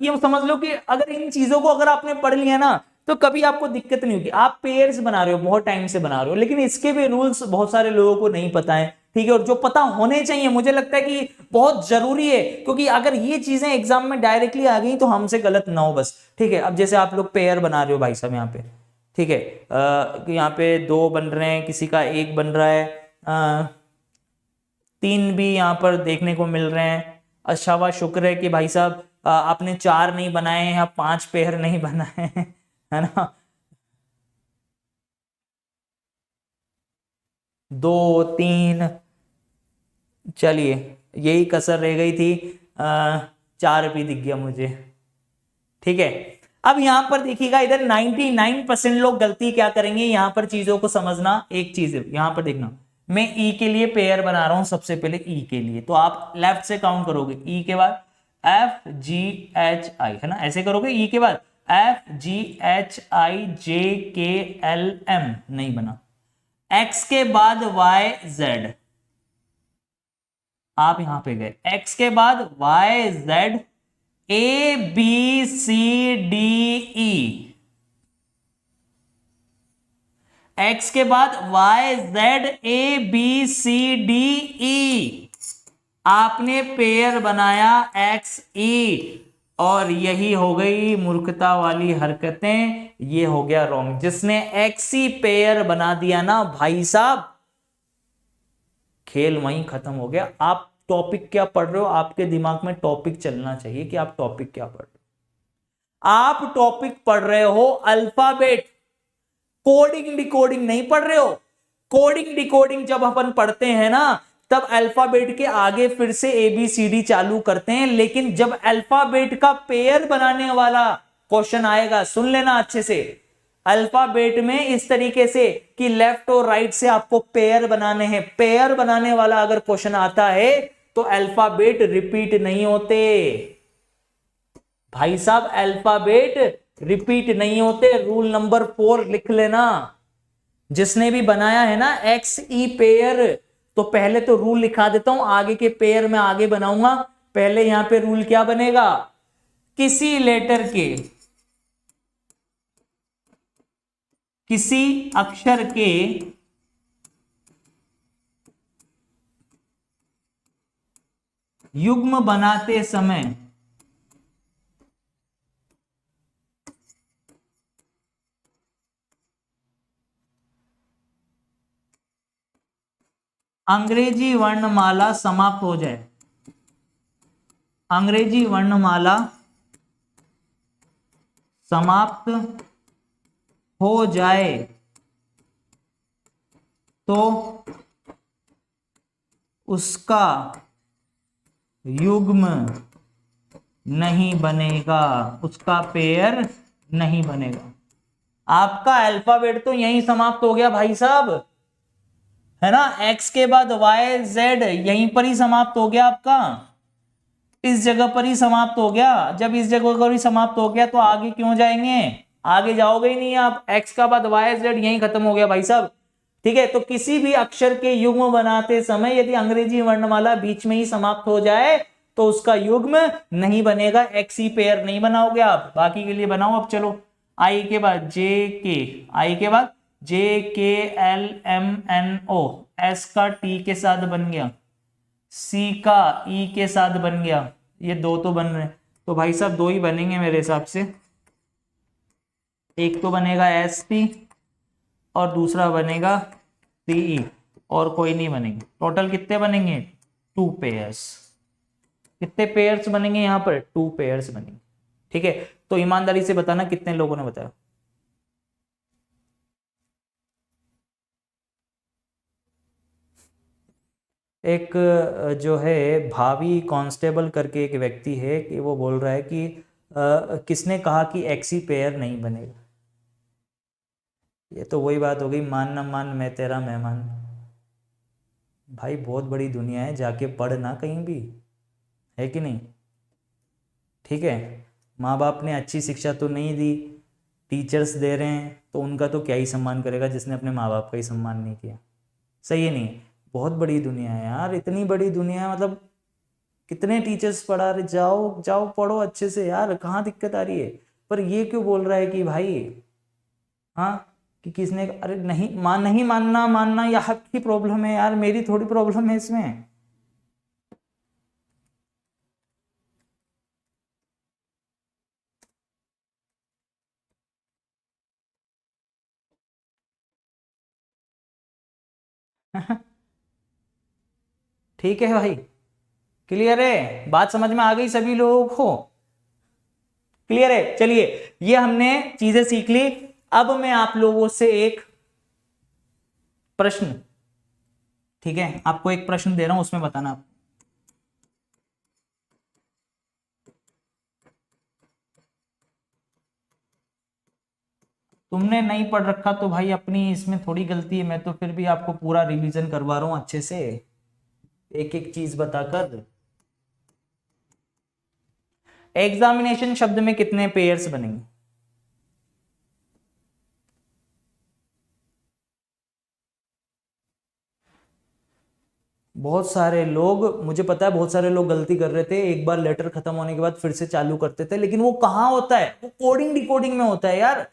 ये समझ लो कि अगर इन चीजों को अगर आपने पढ़ लिया ना, तो कभी आपको दिक्कत नहीं होगी। आप पेयर्स बना रहे हो, बहुत टाइम से बना रहे हो, लेकिन इसके भी रूल्स बहुत सारे लोगों को नहीं पता है। ठीक है, और जो पता होने चाहिए, मुझे लगता है कि बहुत जरूरी है, क्योंकि अगर ये चीजें एग्जाम में डायरेक्टली आ गई तो हमसे गलत ना हो बस। ठीक है, अब जैसे आप लोग पेयर बना रहे हो भाई साहब यहाँ पे, ठीक है, यहाँ पे 2 बन रहे हैं, किसी का 1 बन रहा है, 3 भी यहाँ पर देखने को मिल रहे हैं। अच्छा हुआ, शुक्र है कि भाई साहब आपने 4 नहीं बनाए हैं या 5 पेयर नहीं बनाए हैं, है ना। 2 3, चलिए यही कसर रह गई थी, 4 भी दिख गया मुझे। ठीक है, अब यहां पर देखिएगा, इधर 99% लोग गलती क्या करेंगे, यहां पर चीजों को समझना। एक चीज है यहां पर देखना, मैं ई के लिए पेयर बना रहा हूं, सबसे पहले ई के लिए, तो आप लेफ्ट से काउंट करोगे, ई के बाद एफ जी एच आई, है ना, ऐसे करोगे, ई के बाद F G H I J K L M, नहीं बना। एक्स के बाद वाई जेड, आप यहां पे गए, एक्स के बाद Y Z A B C D E, X के बाद Y Z A B C D E, आपने पेयर बनाया एक्स ई, और यही हो गई मूर्खता वाली हरकतें, ये हो गया रॉन्ग। जिसने एक्स ई पेयर बना दिया ना भाई साहब, खेल वहीं खत्म हो गया। आप टॉपिक क्या पढ़ रहे हो, आपके दिमाग में टॉपिक चलना चाहिए कि आप टॉपिक क्या पढ़ रहे हो। आप टॉपिक पढ़ रहे हो अल्फाबेट, कोडिंग डिकोडिंग नहीं पढ़ रहे हो। कोडिंग डिकोडिंग जब अपन पढ़ते हैं ना, तब अल्फाबेट के आगे फिर से ABCD चालू करते हैं, लेकिन जब अल्फाबेट का पेयर बनाने वाला क्वेश्चन आएगा, सुन लेना अच्छे से, अल्फाबेट में इस तरीके से कि लेफ्ट और राइट से आपको पेयर बनाने हैं, पेयर बनाने वाला अगर क्वेश्चन आता है तो अल्फाबेट रिपीट नहीं होते भाई साहब, अल्फाबेट रिपीट नहीं होते। रूल नंबर 4 लिख लेना। जिसने भी बनाया है ना एक्स ई पेयर, तो पहले तो रूल लिखा देता हूं, आगे के पेयर में आगे बनाऊंगा। पहले यहां पे रूल क्या बनेगा, किसी लेटर के, किसी अक्षर के युग्म बनाते समय अंग्रेजी वर्णमाला समाप्त हो जाए, अंग्रेजी वर्णमाला समाप्त हो जाए तो उसका युग्म नहीं बनेगा, उसका पेयर नहीं बनेगा। आपका अल्फाबेट तो यहीं समाप्त हो गया भाई साहब, है ना, एक्स के बाद वाई जेड यहीं पर ही समाप्त हो गया आपका, इस जगह पर ही समाप्त हो गया। जब इस जगह पर ही समाप्त हो गया तो आगे क्यों जाएंगे, आगे जाओगे ही नहीं आप। एक्स का बाद वाई जेड यहीं खत्म हो गया भाई साहब, ठीक है। तो किसी भी अक्षर के युग्म बनाते समय यदि अंग्रेजी वर्णमाला बीच में ही समाप्त हो जाए तो उसका युग्म नहीं बनेगा, एक्स ही पेयर नहीं बनाओगे आप। बाकी के लिए बनाओ अब, चलो। आई के बाद जे के, आई के बाद J K L M N O, S का टी के साथ बन गया, सी का ई के साथ बन गया, ये दो तो बन रहे, तो भाई साहब दो ही बनेंगे मेरे हिसाब से। एक तो बनेगा एस पी और दूसरा बनेगा सीई, और कोई नहीं बनेंगे। टोटल कितने बनेंगे, 2 पेयर्स। कितने पेयर्स बनेंगे यहां पर, 2 पेयर्स बनेंगे, ठीक है। तो ईमानदारी से बताना कितने लोगों ने बताया। एक जो है भावी कांस्टेबल करके एक व्यक्ति है, कि वो बोल रहा है कि किसने कहा कि एक्सी पेयर नहीं बनेगा। ये तो वही बात हो गई, मान ना मान मैं तेरा मेहमान। भाई बहुत बड़ी दुनिया है, जाके पढ़ ना कहीं भी, है कि नहीं, ठीक है। माँ बाप ने अच्छी शिक्षा तो नहीं दी, टीचर्स दे रहे हैं, तो उनका तो क्या ही सम्मान करेगा जिसने अपने माँ बाप का ही सम्मान नहीं किया। सही है नहीं, बहुत बड़ी दुनिया है यार, इतनी बड़ी दुनिया है, मतलब कितने टीचर्स पढ़ा रहे, जाओ जाओ पढ़ो अच्छे से यार, कहाँ दिक्कत आ रही है। पर ये क्यों बोल रहा है कि भाई, हाँ, कि किसने, अरे नहीं नहीं मानना, मानना ये आपकी प्रॉब्लम है यार, मेरी थोड़ी प्रॉब्लम है इसमें। ठीक है भाई, क्लियर है, बात समझ में आ गई सभी लोगों को, क्लियर है। चलिए, ये हमने चीजें सीख ली। अब मैं आप लोगों से एक प्रश्न, ठीक है, आपको एक प्रश्न दे रहा हूं, उसमें बताना आप। तुमने नहीं पढ़ रखा तो भाई अपनी इसमें थोड़ी गलती है, मैं तो फिर भी आपको पूरा रिवीजन करवा रहा हूं अच्छे से, एक एक चीज बताकर। एग्जामिनेशन शब्द में कितने पेयर्स बनेंगे? बहुत सारे लोग, मुझे पता है बहुत सारे लोग गलती कर रहे थे, एक बार लेटर खत्म होने के बाद फिर से चालू करते थे, लेकिन वो कहाँ होता है, वो कोडिंग डिकोडिंग में होता है यार।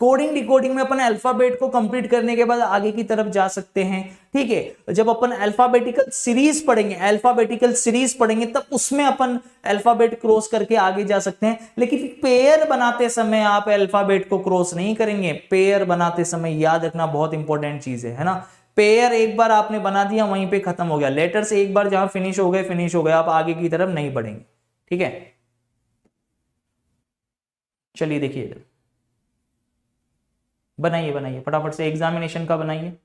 कोडिंग डिकोडिंग में अपन अल्फाबेट को कंप्लीट करने के बाद आगे की तरफ जा सकते हैं, ठीक है। जब अपन अल्फाबेटिकल सीरीज पढ़ेंगे, अल्फाबेटिकल सीरीज पढ़ेंगे, तब उसमें अपन अल्फाबेट क्रॉस करके आगे जा सकते हैं। लेकिन पेयर बनाते समय आप अल्फाबेट को क्रॉस नहीं करेंगे। पेयर बनाते समय याद रखना बहुत इंपॉर्टेंट चीज है ना। पेयर एक बार आपने बना दिया वहीं पे खत्म हो गया। लेटर्स एक बार जहां फिनिश हो गए, आप आगे की तरफ नहीं बढ़ेंगे, ठीक है। चलिए देखिए इधर, बनाइए बनाइए फटाफट से, एग्जामिनेशन का बनाइए।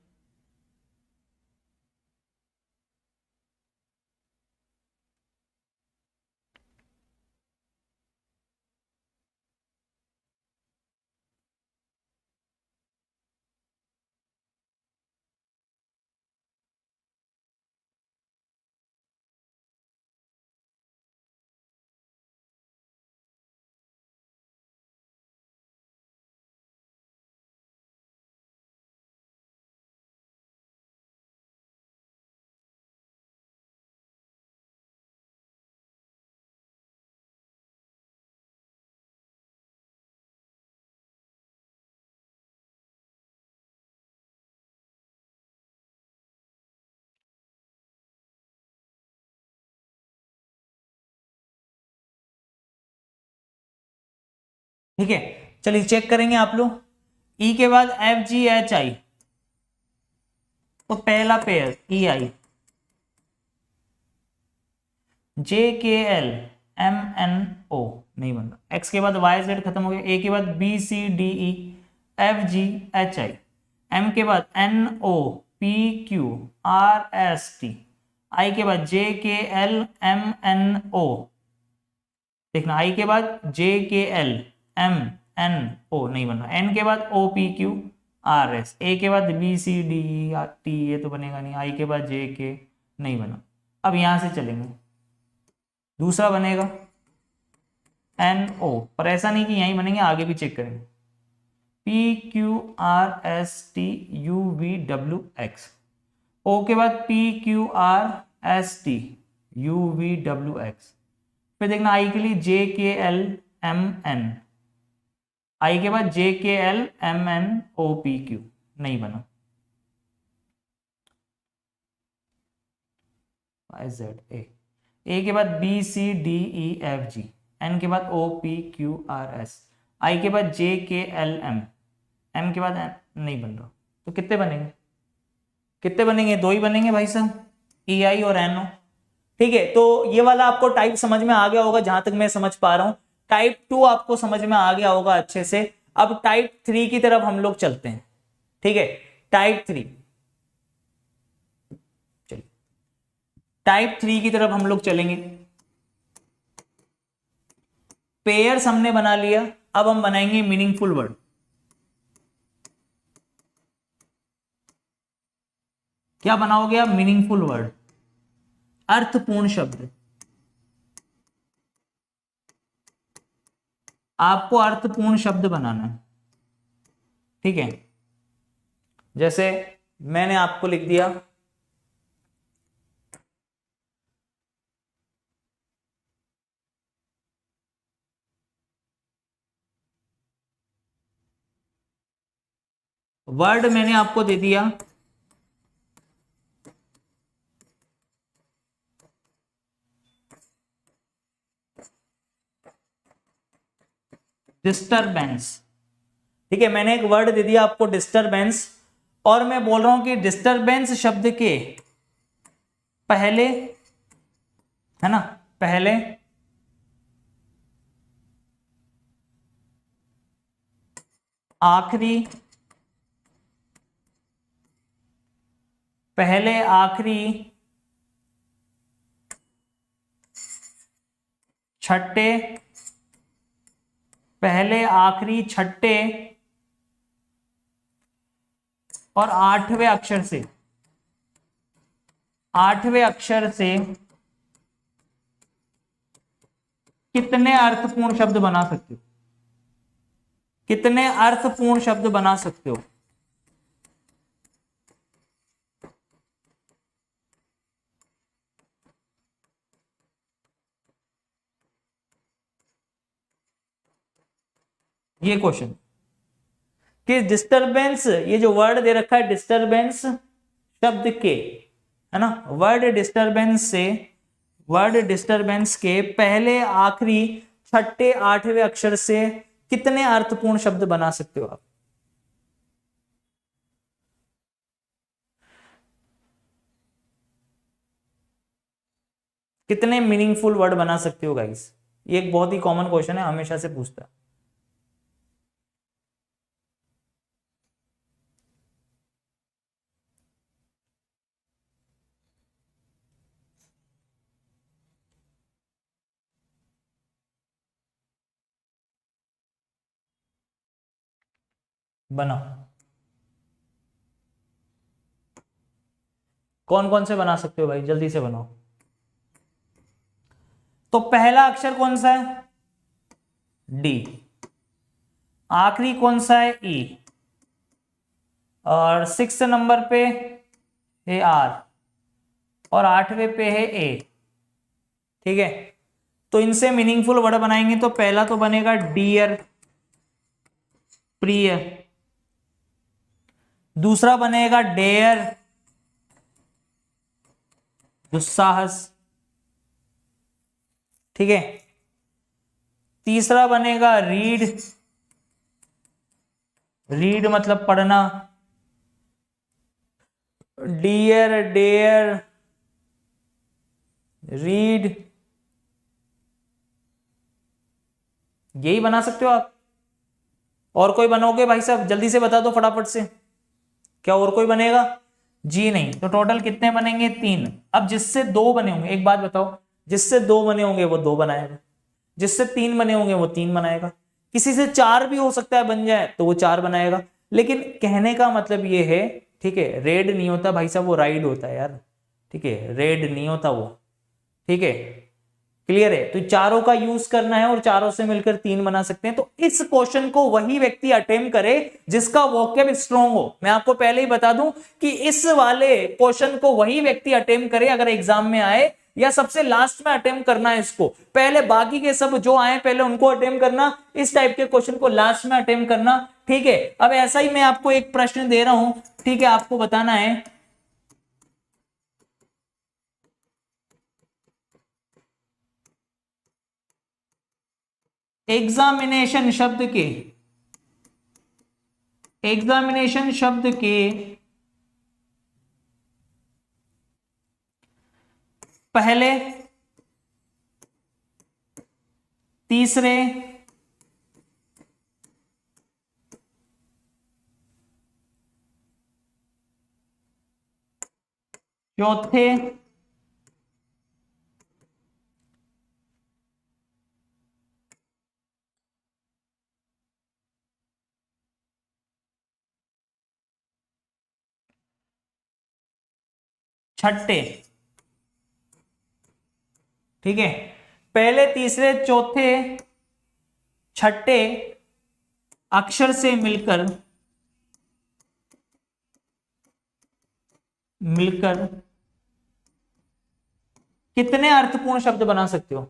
ठीक है, चलिए चेक करेंगे आप लोग। ई के बाद एफ जी एच आई, तो पहला पेयर ई आई, जे के एल एम एन ओ नहीं बन रहा, एक्स के बाद वाई जेड खत्म हो गया, ए के बाद B C D E F G H I, M के बाद N O P Q R S T, I के बाद J K L M N ओ, देखना आई के बाद J K L M N ओ नहीं बन रहा, एन के बाद O P Q R S, A के बाद बी सी डी टी, ये तो बनेगा नहीं, आई के बाद जे के नहीं बना। अब यहां से चलेंगे, दूसरा बनेगा एन ओ, पर ऐसा नहीं कि यहीं बनेंगे, आगे भी चेक करेंगे, P Q R S T U V W X, O के बाद P Q R S T U V W X, फिर देखना आई के लिए जे के एल एम एन, आई के बाद J K L M N O P Q नहीं बना, जेड ए के बाद B C D E F G, N के बाद O P Q R S, I के बाद J K L M, M के बाद एन नहीं बन रहा, तो कितने बनेंगे, कितने बनेंगे, दो ही बनेंगे भाई साहब, ई आई और एन ओ, ठीक है। तो ये वाला आपको टाइप समझ में आ गया होगा जहां तक मैं समझ पा रहा हूं। टाइप 2 आपको समझ में आ गया होगा अच्छे से। अब टाइप 3 की तरफ हम लोग चलते हैं, ठीक है। टाइप 3, चलिए टाइप 3 की तरफ हम लोग चलेंगे। पेयर्स हमने बना लिया, अब हम बनाएंगे मीनिंगफुल वर्ड। क्या बनाओगे आप, मीनिंगफुल वर्ड, अर्थपूर्ण शब्द। आपको अर्थपूर्ण शब्द बनाना है, ठीक है। जैसे मैंने आपको लिख दिया वर्ड, मैंने आपको दे दिया डिस्टरबेंस, ठीक है। मैंने एक वर्ड दे दिया आपको डिस्टरबेंस, और मैं बोल रहा हूं कि डिस्टरबेंस शब्द के पहले, है ना, पहले आखिरी, पहले आखिरी छठे, पहले आखिरी छठे और आठवें अक्षर से कितने अर्थपूर्ण शब्द बना सकते हो? कितने अर्थपूर्ण शब्द बना सकते हो? ये क्वेश्चन कि डिस्टरबेंस, ये जो वर्ड दे रखा है डिस्टरबेंस शब्द के, है ना, वर्ड डिस्टरबेंस के पहले, आखिरी, छठे, आठवें अक्षर से कितने अर्थपूर्ण शब्द बना सकते हो आप? कितने मीनिंगफुल वर्ड बना सकते हो गाइस? ये एक बहुत ही कॉमन क्वेश्चन है, हमेशा से पूछता है। बनाओ, कौन कौन से बना सकते हो भाई, जल्दी से बनाओ। तो पहला अक्षर कौन सा है? डी। आखिरी कौन सा है? ई। और 6 नंबर पे है आर, और 8वें पे है ए। ठीक है, तो इनसे मीनिंगफुल वर्ड बनाएंगे तो पहला तो बनेगा डियर, प्रिय। दूसरा बनेगा डेयर, दुस्साहस। ठीक है, तीसरा बनेगा रीड, रीड मतलब पढ़ना। डियर, डेयर, रीड, यही बना सकते हो आप। और कोई बनोगे भाई साहब? जल्दी से बता दो फटाफट से, क्या और कोई बनेगा? जी नहीं। तो टोटल कितने बनेंगे? 3। अब जिससे 2 बने होंगे, एक बात बताओ, जिससे 2 बने होंगे वो 2 बनाएगा, जिससे 3 बने होंगे वो 3 बनाएगा, किसी से 4 भी हो सकता है बन जाए तो वो 4 बनाएगा। लेकिन कहने का मतलब ये है, ठीक है, रेड नहीं होता भाई साहब, वो राइड होता है यार। ठीक है, रेड नहीं होता वो। ठीक है, क्लियर है? तो चारों का यूज करना है और चारों से मिलकर 3 बना सकते हैं। तो इस क्वेश्चन को वही व्यक्ति अटेम्प्ट करे जिसका वोकैब स्ट्रॉन्ग हो। मैं आपको पहले ही बता दूं कि इस वाले क्वेश्चन को वही व्यक्ति अटेम्प्ट करे अगर एग्जाम में आए, या सबसे लास्ट में अटेम्प्ट करना है इसको। पहले बाकी के सब जो आए पहले उनको अटेम्प्ट करना, इस टाइप के क्वेश्चन को लास्ट में अटेम्प्ट करना। ठीक है, अब ऐसा ही मैं आपको एक प्रश्न दे रहा हूं, ठीक है, आपको बताना है एग्जामिनेशन शब्द के पहले, तीसरे, चौथे, छठे। ठीक है, पहले, तीसरे, चौथे, छठे अक्षर से मिलकर कितने अर्थपूर्ण शब्द बना सकते हो?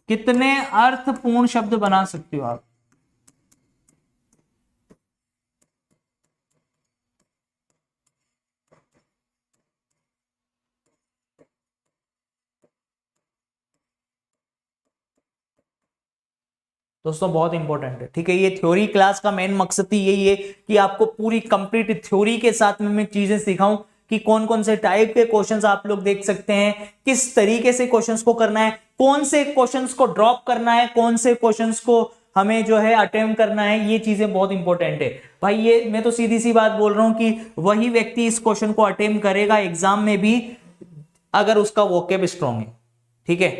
कितने अर्थपूर्ण शब्द बना सकते हो आप? दोस्तों बहुत इंपॉर्टेंट है। ठीक है, ये थ्योरी क्लास का मेन मकसद ही यही है कि आपको पूरी कंप्लीट थ्योरी के साथ में मैं चीजें सिखाऊं कि कौन कौन से टाइप के क्वेश्चंस आप लोग देख सकते हैं, किस तरीके से क्वेश्चंस को करना है, कौन से क्वेश्चंस को ड्रॉप करना है, कौन से क्वेश्चंस को हमें जो है अटेम्प्ट करना है। ये चीजें बहुत इंपॉर्टेंट है भाई। ये मैं तो सीधी सी बात बोल रहा हूं कि वही व्यक्ति इस क्वेश्चन को अटेम्प्ट करेगा एग्जाम में भी अगर उसका वोकैब स्ट्रॉन्ग है। ठीक है,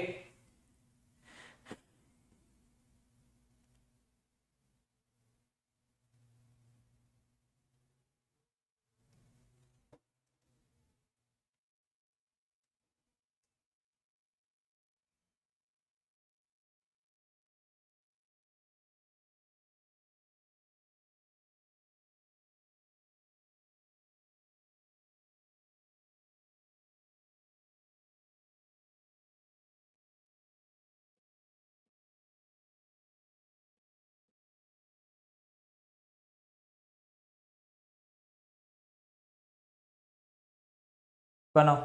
बनाओ।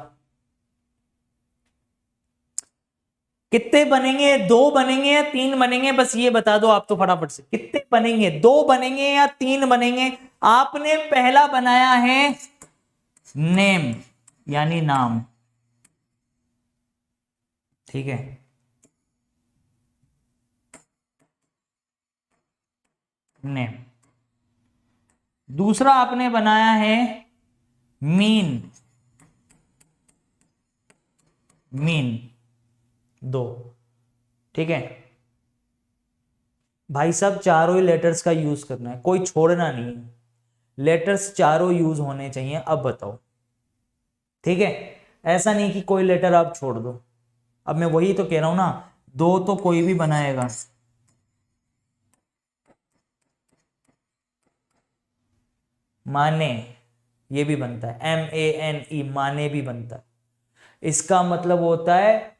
कितने बनेंगे, 2 बनेंगे या 3 बनेंगे, बस ये बता दो आप तो फटाफट से, कितने बनेंगे, 2 बनेंगे या 3 बनेंगे? आपने पहला बनाया है नेम यानी नाम, ठीक है, नेम। दूसरा आपने बनाया है मीन, मीन, 2, ठीक है। भाई साहब चारों ही लेटर्स का यूज करना है, कोई छोड़ना नहीं है, लेटर्स चारों यूज होने चाहिए। अब बताओ, ठीक है, ऐसा नहीं कि कोई लेटर आप छोड़ दो। अब मैं वही तो कह रहा हूं ना, 2 तो कोई भी बनाएगा। माने, ये भी बनता है, MANE, माने भी बनता है। इसका मतलब होता है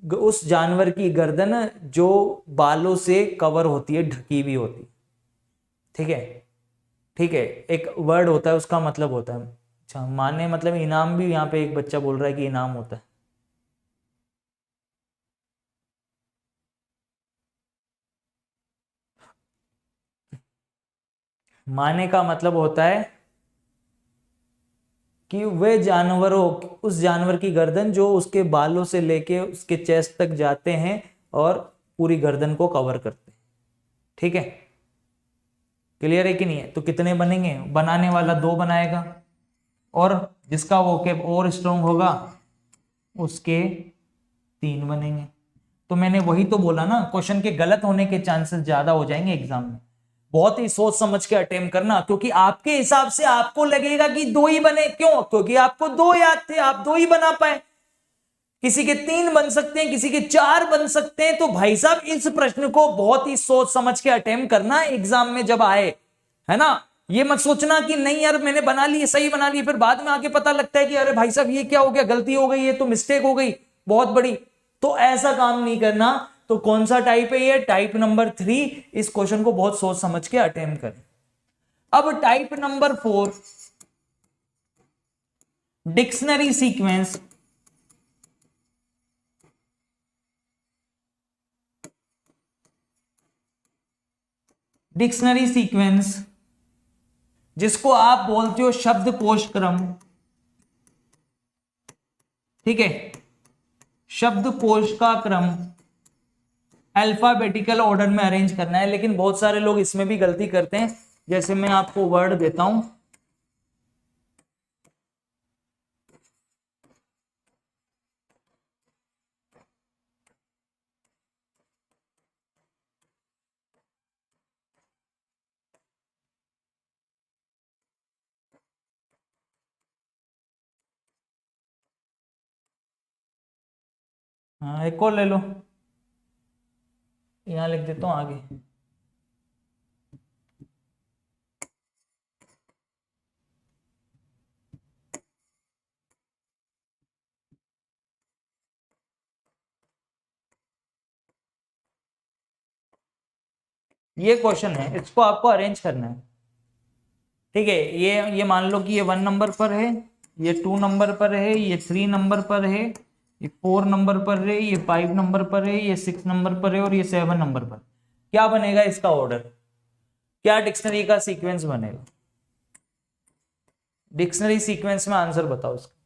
उस जानवर की गर्दन जो बालों से कवर होती है, ढकी भी होती, ठीक है, ठीक है। एक वर्ड होता है, उसका मतलब होता है, अच्छा, माने मतलब इनाम भी, यहाँ पे एक बच्चा बोल रहा है कि इनाम होता है। माने का मतलब होता है कि वे जानवरों, उस जानवर की गर्दन जो उसके बालों से लेके उसके चेस्ट तक जाते हैं और पूरी गर्दन को कवर करते हैं, ठीक है। क्लियर है कि नहीं है? तो कितने बनेंगे? बनाने वाला 2 बनाएगा, और जिसका वोकैब और स्ट्रॉन्ग होगा उसके 3 बनेंगे। तो मैंने वही तो बोला ना, क्वेश्चन के गलत होने के चांसेस ज्यादा हो जाएंगे एग्जाम में। बहुत ही सोच समझ के अटेम्प्ट करना, क्योंकि आपके हिसाब से आपको लगेगा कि 2 ही बने, क्यों? क्योंकि आपको 2 याद थे, आप 2 ही बना पाए। किसी के 3 बन सकते हैं, किसी के 4 बन सकते हैं। तो भाई साहब इस प्रश्न को बहुत ही सोच समझ के अटेम्प्ट करना एग्जाम में जब आए, है ना। ये मत सोचना कि नहीं यार मैंने बना ली, सही बना ली, फिर बाद में आके पता लगता है कि अरे भाई साहब ये क्या हो गया, गलती हो गई, ये तो मिस्टेक हो गई बहुत बड़ी। तो ऐसा काम नहीं करना। तो कौन सा टाइप है ये? Type number 3। इस क्वेश्चन को बहुत सोच समझ के अटेम्प्ट करें। अब type number 4, dictionary sequence. Dictionary sequence जिसको आप बोलते हो शब्दकोश क्रम, ठीक है। शब्दकोश का क्रम अल्फाबेटिकल ऑर्डर में अरेंज करना है, लेकिन बहुत सारे लोग इसमें भी गलती करते हैं। जैसे मैं आपको वर्ड देता हूं, हाँ एक और ले लो, यहां लिख देता हूं आगे। ये क्वेश्चन है, इसको आपको अरेंज करना है, ठीक है। ये मान लो कि ये 1 नंबर पर है, ये 2 नंबर पर है, ये 3 नंबर पर है, ये 4 नंबर पर है, ये 5 नंबर पर है, ये 6 नंबर पर है, और ये 7 नंबर पर। क्या बनेगा इसका ऑर्डर? क्या डिक्शनरी का सीक्वेंस बनेगा? डिक्शनरी सीक्वेंस में आंसर बताओ इसका।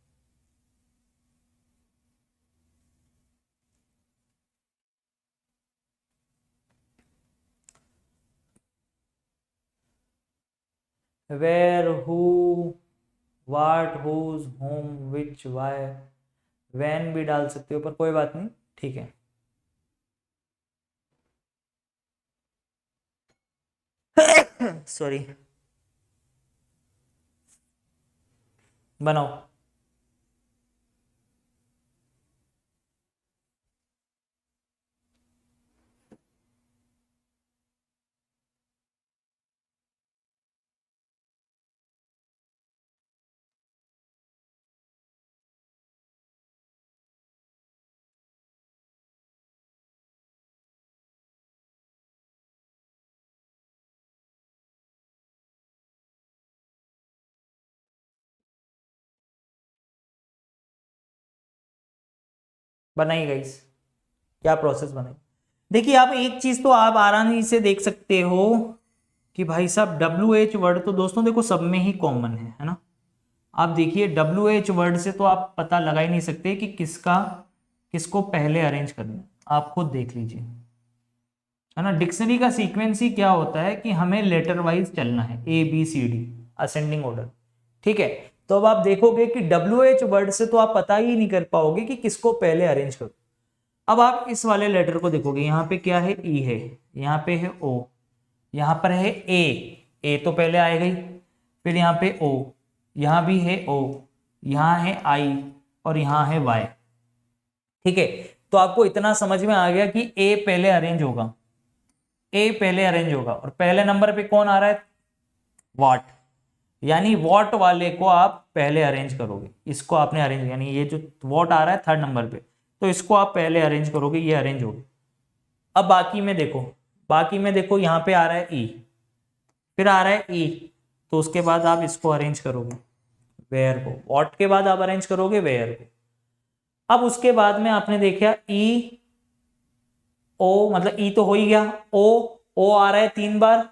Where, who, what, whose, whom, which, why, when भी डाल सकते हो, पर कोई बात नहीं, ठीक है। सॉरी, बनाओ। बनाई गाइस, क्या प्रोसेस बनाई। देखिए आप एक चीज तो आप आसानी से देख सकते हो कि भाई साहब WH वर्ड तो दोस्तों देखो सब में ही कॉमन है ना। आप देखिए WH वर्ड से तो आप पता लगा ही नहीं सकते कि किसको पहले अरेंज करना है, आप खुद देख लीजिए, है ना। डिक्शनरी का सीक्वेंस ही क्या होता है कि हमें लेटर वाइज चलना है, ABCD असेंडिंग ऑर्डर, ठीक है। तो अब आप देखोगे कि WH वर्ड से तो आप पता ही नहीं कर पाओगे कि किसको पहले अरेंज करो। अब आप इस वाले लेटर को देखोगे, यहाँ पे क्या है, E है, यहाँ पे है O, यहाँ पर है A तो पहले आएगा ही, फिर यहाँ पे O, यहाँ भी है O, यहाँ है I और यहाँ है Y, ठीक है। तो आपको इतना समझ में आ गया कि A पहले अरेंज होगा, A पहले अरेंज होगा, और पहले नंबर पे कौन आ रहा है, वॉट, यानी वॉट वाले को आप पहले अरेंज करोगे, इसको आपने अरेंज, यानी ये जो वॉट आ रहा है थर्ड नंबर पे, तो इसको आप पहले अरेंज करोगे, ये अरेंज होगा। अब बाकी में देखो यहाँ पे आ रहा है E, फिर आ रहा है E, तो उसके बाद आप इसको अरेंज करोगे वेयर को, वॉट के बाद आप अरेंज करोगे वेयर को। अब उसके बाद में आपने देखा E O, मतलब E तो हो ही गया, O आ रहा है 3 बार,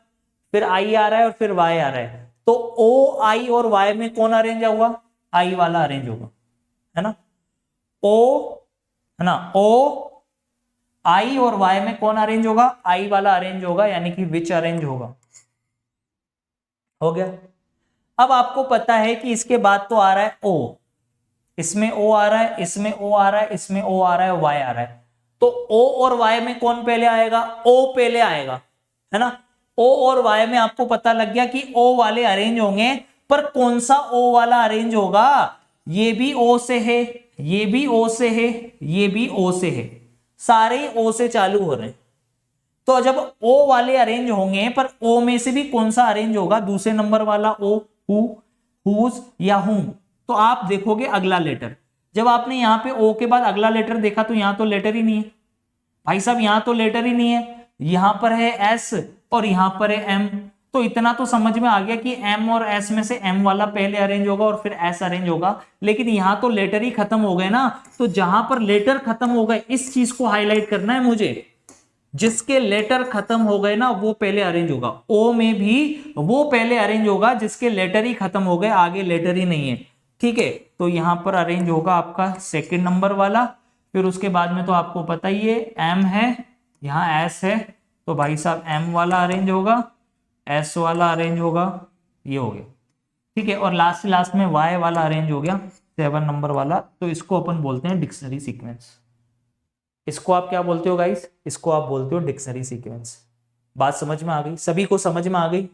फिर I आ रहा है और फिर Y आ रहा है, तो O I और Y में कौन अरेंज होगा, I वाला अरेंज होगा, है ना। O है ना, O I और Y में कौन अरेंज होगा, I वाला अरेंज होगा, यानी कि विच अरेंज होगा, हो गया। अब आपको पता है कि इसके बाद तो आ रहा है O, इसमें O आ रहा है, इसमें O आ रहा है, इसमें O आ रहा है, Y आ रहा है, तो O और Y में कौन पहले आएगा, O पहले आएगा, है ना। O और Y में आपको पता लग गया कि O वाले अरेंज होंगे, पर कौन सा O वाला अरेंज होगा, ये भी O से है, ये भी O से है, ये भी O से है, सारे ही O से चालू हो रहे हैं। तो जब O वाले अरेंज होंगे, पर O में से भी कौन सा अरेंज होगा, दूसरे नंबर वाला O, हु, हुज या हुम। तो आप देखोगे अगला लेटर, जब आपने यहाँ पे O के बाद अगला लेटर देखा तो यहाँ तो लेटर ही नहीं है भाई साहब, यहाँ तो लेटर ही नहीं है, यहाँ पर है S और यहाँ पर है M। तो इतना तो समझ में आ गया कि M और S में से M वाला पहले अरेंज होगा और फिर S अरेंज होगा, लेकिन यहाँ तो लेटर ही खत्म हो गए ना। तो जहां पर लेटर खत्म हो गए, इस चीज को हाईलाइट करना है मुझे, जिसके लेटर खत्म हो गए ना वो पहले अरेंज होगा। O में भी वो पहले अरेंज होगा जिसके लेटर ही खत्म हो गए, आगे लेटर ही नहीं है, ठीक है। तो यहां पर अरेंज होगा आपका सेकंड नंबर वाला, फिर उसके बाद में तो आपको पता ही है M है, यहाँ S है, तो भाई साहब M वाला अरेंज होगा, S वाला अरेंज होगा, ये हो गया, ठीक है। और लास्ट में Y वाला अरेंज हो गया 7 नंबर वाला। तो इसको अपन बोलते हैं डिक्शनरी सीक्वेंस। इसको आप क्या बोलते हो गाइस, इसको आप बोलते हो डिक्शनरी सीक्वेंस। बात समझ में आ गई, सभी को समझ में आ गई,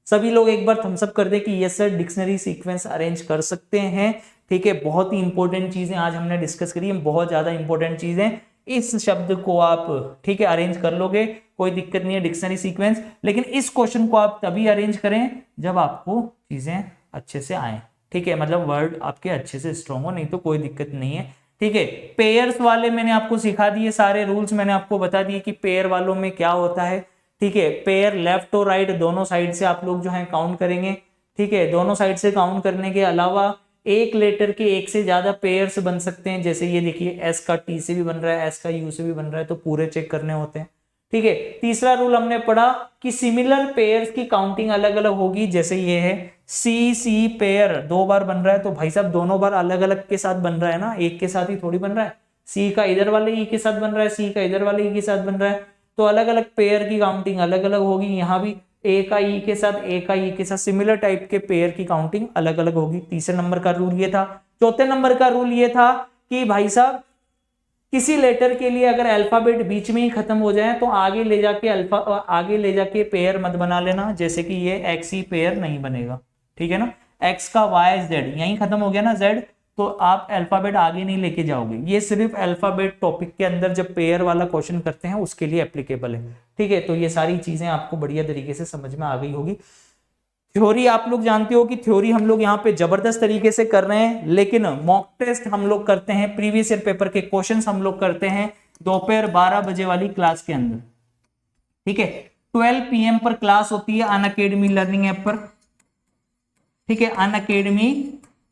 सभी लोग एक बार थम्स अप कर दे कि yes sir dictionary sequence arrange कर सकते हैं, ठीक है। बहुत ही इंपॉर्टेंट चीजें आज हमने डिस्कस करी है, बहुत ज्यादा इंपॉर्टेंट चीजें, इस शब्द को आप ठीक है अरेंज कर लोगे, कोई दिक्कत नहीं है डिक्शनरी सीक्वेंस। लेकिन इस क्वेश्चन को आप तभी अरेंज करें जब आपको चीजें अच्छे से आए, ठीक है, मतलब वर्ड आपके अच्छे से स्ट्रॉन्ग हो, नहीं तो कोई दिक्कत नहीं है, ठीक है। पेयर्स वाले मैंने आपको सिखा दिए, सारे रूल्स मैंने आपको बता दिए कि पेयर वालों में क्या होता है, ठीक है। पेयर लेफ्ट और राइट दोनों साइड से आप लोग जो है काउंट करेंगे, ठीक है। दोनों साइड से काउंट करने के अलावा एक लेटर के एक से ज्यादा पेयर्स बन सकते हैं, जैसे ये देखिए एस का टी से भी बन रहा है, एस का यू से भी बन रहा है, तो पूरे चेक करने होते हैं, ठीक है। तीसरा रूल हमने पढ़ा कि सिमिलर पेयर्स की काउंटिंग अलग अलग होगी, जैसे ये है सी पेयर 2 बार बन रहा है, तो भाई साहब दोनों बार अलग अलग के साथ बन रहा है ना, एक के साथ ही थोड़ी बन रहा है। सी का इधर वाले ई के साथ बन रहा है, सी का इधर वाले ई के साथ बन रहा है, तो अलग अलग पेयर की काउंटिंग अलग अलग होगी। यहाँ भी ए का ई के साथ, ए का ई के साथ सिमिलर टाइप के पेयर की काउंटिंग अलग अलग होगी। तीसरे नंबर का रूल ये था। चौथे नंबर का रूल ये था कि भाई साहब किसी लेटर के लिए अगर अल्फाबेट बीच में ही खत्म हो जाए तो आगे ले जाके पेयर मत बना लेना, जैसे कि ये एक्स ही पेयर नहीं बनेगा, ठीक है ना। एक्स का वाई जेड यहीं खत्म हो गया ना, जेड, तो आप अल्फाबेट आगे नहीं लेके जाओगे। ये सिर्फ अल्फाबेट टॉपिक के अंदर जब पेयर वाला क्वेश्चन करते हैं उसके लिए एप्लीकेबल है, ठीक है। तो ये सारी चीजें आपको बढ़िया तरीके से समझ में आ गई होगी। थ्योरी आप लोग जानते हो कि थ्योरी हम लोग यहाँ पे जबरदस्त तरीके से कर रहे हैं, लेकिन मॉक टेस्ट हम लोग करते हैं, प्रीवियस ईयर पेपर के क्वेश्चंस हम लोग करते हैं दोपहर 12 बजे वाली क्लास के अंदर, ठीक है। 12 PM पर क्लास होती है अनअकैडमी लर्निंग ऐप पर, ठीक है, अनअकैडमी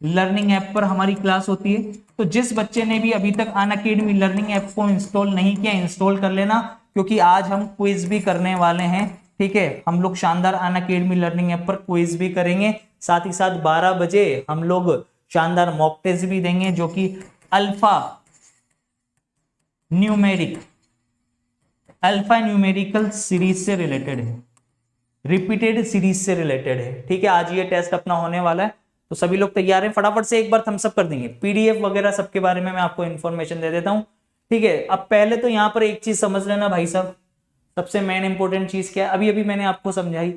लर्निंग ऐप पर हमारी क्लास होती है। तो जिस बच्चे ने भी अभी तक अनअकैडमी लर्निंग ऐप को इंस्टॉल नहीं किया, इंस्टॉल कर लेना, क्योंकि आज हम क्विज भी करने वाले हैं। ठीक है, हम लोग शानदार अनअकैडमी लर्निंग ऐप पर क्विज भी करेंगे, साथ ही साथ 12 बजे हम लोग शानदार मॉक टेस्ट भी देंगे, जो कि अल्फा न्यूमेरिकल सीरीज से रिलेटेड है, रिपीटेड सीरीज से रिलेटेड है। ठीक है, आज ये टेस्ट अपना होने वाला है, तो सभी लोग तैयार हैं? फटाफट से एक बार थम्स अप कर देंगे। पीडीएफ वगैरह सबके बारे में मैं आपको इन्फॉर्मेशन दे देता हूं। ठीक है, अब पहले तो यहां पर एक चीज समझ लेना भाई साहब, सबसे मेन इंपॉर्टेंट चीज क्या है, अभी अभी मैंने आपको समझाई,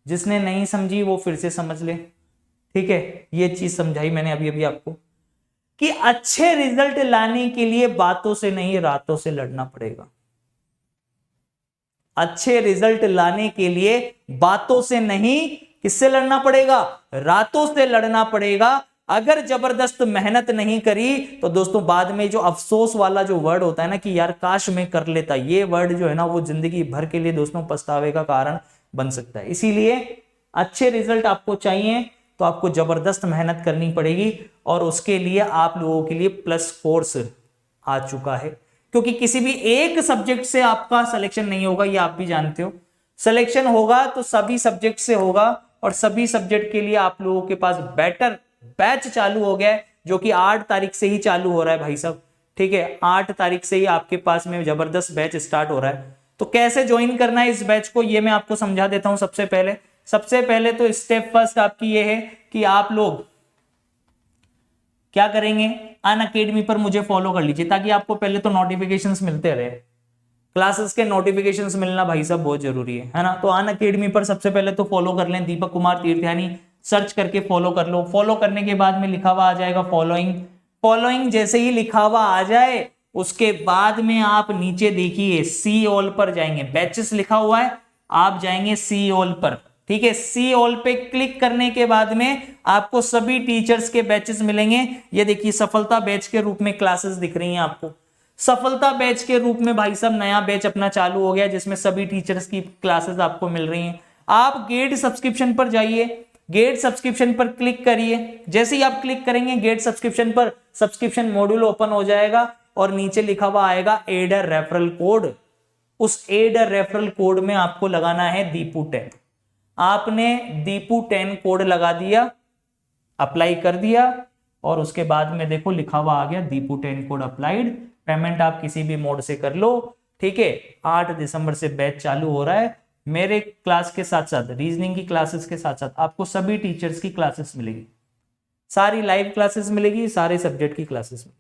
जिसने नहीं समझी वो फिर से समझ ले। ठीक है, ये चीज समझाई मैंने अभी अभी आपको कि अच्छे रिजल्ट लाने के लिए बातों से नहीं, रातों से लड़ना पड़ेगा। अच्छे रिजल्ट लाने के लिए बातों से नहीं, किससे लड़ना पड़ेगा? रातों से लड़ना पड़ेगा। अगर जबरदस्त मेहनत नहीं करी तो दोस्तों बाद में जो अफसोस वाला जो वर्ड होता है ना कि यार काश मैं कर लेता, ये वर्ड जो है ना वो जिंदगी भर के लिए दोस्तों पछतावे का कारण बन सकता है। इसीलिए अच्छे रिजल्ट आपको चाहिए तो आपको जबरदस्त मेहनत करनी पड़ेगी, और उसके लिए आप लोगों के लिए प्लस कोर्स आ चुका है, क्योंकि किसी भी एक सब्जेक्ट से आपका सिलेक्शन नहीं होगा, ये आप भी जानते हो। सिलेक्शन होगा तो सभी सब्जेक्ट से होगा, और सभी सब्जेक्ट के लिए आप लोगों के पास बेटर बैच चालू हो गया है, जो कि 8 तारीख से ही चालू हो रहा है भाई साहब। ठीक है, 8 तारीख से ही आपके पास में जबरदस्त बैच स्टार्ट हो रहा है। तो कैसे ज्वाइन करना है इस बैच को, ये मैं आपको समझा देता हूं। सबसे पहले तो स्टेप फर्स्ट आपकी ये है कि आप लोग क्या करेंगे, अनअकैडमी पर मुझे फॉलो कर लीजिए, ताकि आपको पहले तो नोटिफिकेशंस मिलते रहे। क्लासेस के नोटिफिकेशंस मिलना भाई साहब बहुत जरूरी है ना। तो अनअकैडमी पर सबसे पहले तो फॉलो कर लें, दीपक कुमार तीर्थयानी सर्च करके फॉलो कर लो। फॉलो करने के बाद में लिखा हुआ आ जाएगा फॉलोइंग जैसे ही लिखा हुआ आ जाए उसके बाद में आप नीचे देखिए सी ऑल पर जाएंगे, बैचेस लिखा हुआ है, आप जाएंगे सी ऑल पर। ठीक है, सी ऑल पे क्लिक करने के बाद में आपको सभी टीचर्स के बैचेस मिलेंगे। ये देखिए सफलता बैच के रूप में क्लासेस दिख रही हैं आपको। सफलता बैच के रूप में भाई साहब नया बैच अपना चालू हो गया, जिसमें सभी टीचर्स की क्लासेस आपको मिल रही हैं। आप गेट सब्सक्रिप्शन पर जाइए, गेट सब्सक्रिप्शन पर क्लिक करिए। जैसे ही आप क्लिक करेंगे गेट सब्सक्रिप्शन पर, सब्सक्रिप्शन मॉड्यूल ओपन हो जाएगा और नीचे लिखा हुआ आएगा एड अ रेफरल कोड। उस एड अ रेफरल कोड में आपको लगाना है दीपू10। आपने दीपू10 कोड लगा दिया, अप्लाई कर दिया, और उसके बाद में देखो लिखा हुआ आ गया दीपू10 कोड अप्लाइड। पेमेंट आप किसी भी मोड से कर लो। ठीक है, 8 दिसंबर से बैच चालू हो रहा है। मेरे क्लास के साथ साथ, रीजनिंग की क्लासेस के साथ साथ आपको सभी टीचर्स की क्लासेस मिलेगी, सारी लाइव क्लासेस मिलेगी, सारे सब्जेक्ट की क्लासेस मिलेगी।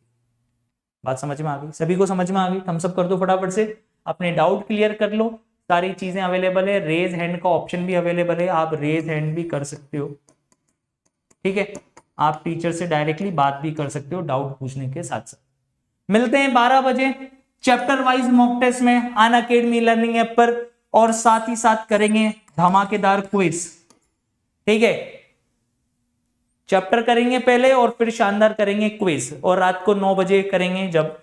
बात समझ में आ गई? सभी को समझ में आ गई? थम्स अप कर दो फटाफट से, अपने डाउट क्लियर कर लो। सारी चीजें अवेलेबल है, रेज हैंड का ऑप्शन भी अवेलेबल है, आप रेज हैंड भी कर सकते हो। ठीक है, आप टीचर से डायरेक्टली बात भी कर सकते हो डाउट पूछने के साथ साथ। मिलते हैं 12 बजे चैप्टर वाइज मॉक टेस्ट में अनअकैडमी लर्निंग ऐप पर, और साथ ही साथ करेंगे धमाकेदार क्विज। ठीक है, चैप्टर करेंगे पहले और फिर शानदार करेंगे क्विज, और रात को 9 बजे करेंगे जब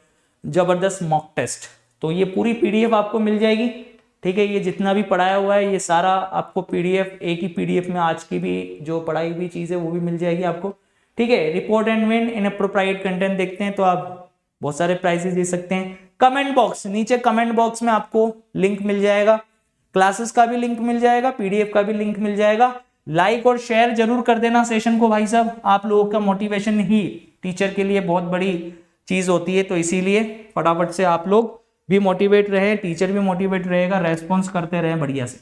जबरदस्त मॉक टेस्ट। तो ये पूरी पीडीएफ आपको मिल जाएगी। ठीक है, ये जितना भी पढ़ाया हुआ है ये सारा आपको पीडीएफ, एक ही पीडीएफ में आज की भी जो पढ़ाई हुई चीज है वो भी मिल जाएगी आपको। ठीक है, report and win in appropriate content देखते हैं तो आप बहुत सारे प्राइजेस दे सकते हैं। कमेंट बॉक्स, नीचे कमेंट बॉक्स में आपको लिंक मिल जाएगा, क्लासेस का भी लिंक मिल जाएगा, पीडीएफ का भी लिंक मिल जाएगा। लाइक और शेयर जरूर कर देना सेशन को भाई साहब, आप लोगों का मोटिवेशन ही टीचर के लिए बहुत बड़ी चीज होती है, तो इसीलिए फटाफट से आप लोग भी मोटिवेट रहे, टीचर भी मोटिवेट रहेगा, रेस्पॉन्स करते रहे बढ़िया से।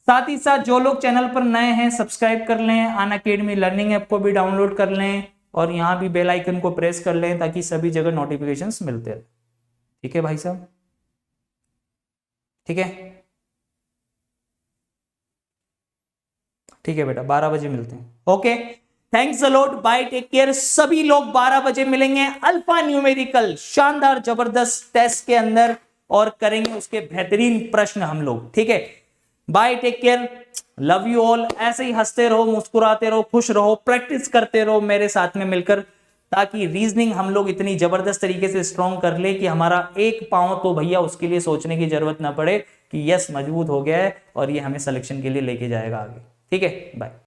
साथ ही साथ जो लोग चैनल पर नए हैं सब्सक्राइब कर लें, अनअकैडमी लर्निंग ऐप को भी डाउनलोड कर लें, और यहाँ भी बेल आइकन को प्रेस कर लें ताकि सभी जगह नोटिफिकेशंस मिलते रहे। ठीक है भाई साहब, ठीक है, ठीक है बेटा, 12 बजे मिलते हैं। Okay, thanks a lot, bye, take care. सभी लोग 12 बजे मिलेंगे अल्फा न्यूमेरिकल शानदार जबरदस्त टेस्ट के अंदर, और करेंगे उसके बेहतरीन प्रश्न हम लोग। ठीक है, bye, take care, love you all. ऐसे ही हंसते रहो, मुस्कुराते रहो, खुश रहो, प्रैक्टिस करते रहो मेरे साथ में मिलकर, ताकि रीजनिंग हम लोग इतनी जबरदस्त तरीके से स्ट्रॉन्ग कर ले कि हमारा एक पांव तो भैया उसके लिए सोचने की जरूरत ना पड़े कि यस मजबूत हो गया है और ये हमें सिलेक्शन के लिए लेके जाएगा आगे। ठीक है, बाय।